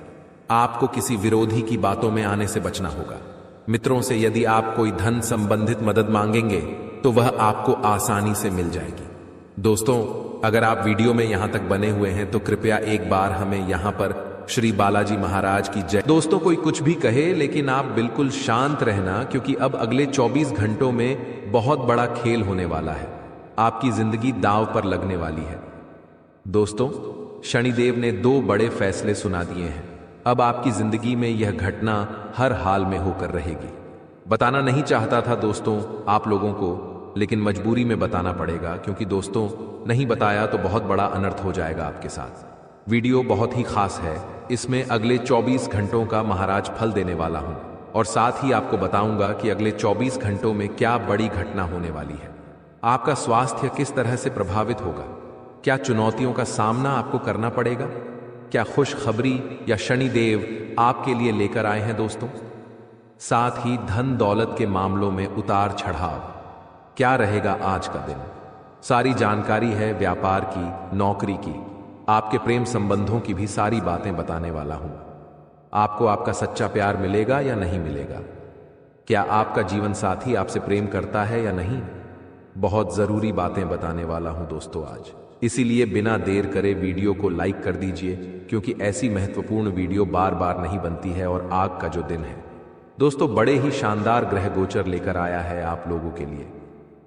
S2: आपको किसी विरोधी की बातों में आने से बचना होगा। मित्रों से यदि आप कोई धन संबंधित मदद मांगेंगे तो वह आपको आसानी से मिल जाएगी। दोस्तों, अगर आप वीडियो में यहां तक बने हुए हैं तो कृपया एक बार हमें यहां पर श्री बालाजी महाराज की जय। दोस्तों, कोई कुछ भी कहे लेकिन आप बिल्कुल शांत रहना, क्योंकि अब अगले 24 घंटों में बहुत बड़ा खेल होने वाला है। आपकी जिंदगी दांव पर लगने वाली है। दोस्तों, शनिदेव ने 2 बड़े फैसले सुना दिए हैं। अब आपकी जिंदगी में यह घटना हर हाल में होकर रहेगी। बताना नहीं चाहता था दोस्तों आप लोगों को, लेकिन मजबूरी में बताना पड़ेगा, क्योंकि दोस्तों नहीं बताया तो बहुत बड़ा अनर्थ हो जाएगा आपके साथ। वीडियो बहुत ही खास है। इसमें अगले 24 घंटों का महाराज फल देने वाला हूं, और साथ ही आपको बताऊंगा कि अगले 24 घंटों में क्या बड़ी घटना होने वाली है। आपका स्वास्थ्य किस तरह से प्रभावित होगा? क्या चुनौतियों का सामना आपको करना पड़ेगा? क्या खुशखबरी या शनिदेव आपके लिए लेकर आए हैं दोस्तों? साथ ही धन दौलत के मामलों में उतार चढ़ाव क्या रहेगा आज का दिन? सारी जानकारी है व्यापार की, नौकरी की, आपके प्रेम संबंधों की भी सारी बातें बताने वाला हूं। आपको आपका सच्चा प्यार मिलेगा या नहीं मिलेगा? क्या आपका जीवन साथी आपसे प्रेम करता है या नहीं? बहुत जरूरी बातें बताने वाला हूं दोस्तों आज, इसीलिए बिना देर करे वीडियो को लाइक कर दीजिए, क्योंकि ऐसी महत्वपूर्ण वीडियो बार बार नहीं बनती है। और आज का जो दिन है दोस्तों, बड़े ही शानदार ग्रह गोचर लेकर आया है आप लोगों के लिए।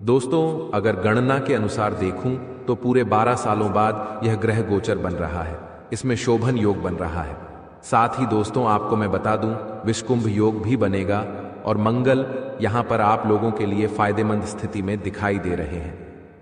S2: दोस्तों, अगर गणना के अनुसार देखूं तो पूरे 12 सालों बाद यह ग्रह गोचर बन रहा है। इसमें शोभन योग बन रहा है। साथ ही दोस्तों, आपको मैं बता दूं, विषकुंभ योग भी बनेगा और मंगल यहां पर आप लोगों के लिए फायदेमंद स्थिति में दिखाई दे रहे हैं।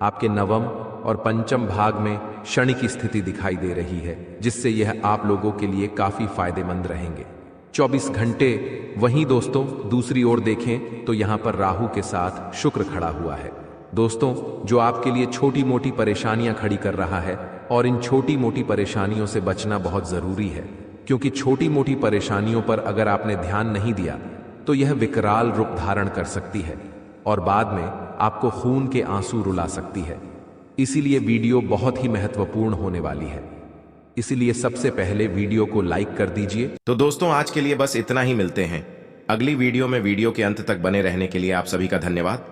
S2: आपके नवम और पंचम भाग में शनि की स्थिति दिखाई दे रही है, जिससे यह आप लोगों के लिए काफी फायदेमंद रहेंगे 24 घंटे। वहीं दोस्तों, दूसरी ओर देखें तो यहां पर राहु के साथ शुक्र खड़ा हुआ है दोस्तों, जो आपके लिए छोटी मोटी परेशानियां खड़ी कर रहा है। और इन छोटी मोटी परेशानियों से बचना बहुत जरूरी है, क्योंकि छोटी मोटी परेशानियों पर अगर आपने ध्यान नहीं दिया तो यह विकराल रूप धारण कर सकती है और बाद में आपको खून के आंसू रुला सकती है। इसीलिए वीडियो बहुत ही महत्वपूर्ण होने वाली है, इसीलिए सबसे पहले वीडियो को लाइक कर दीजिए।
S1: तो दोस्तों, आज के लिए बस इतना ही। मिलते हैं अगली वीडियो में। वीडियो के अंत तक बने रहने के लिए आप सभी का धन्यवाद।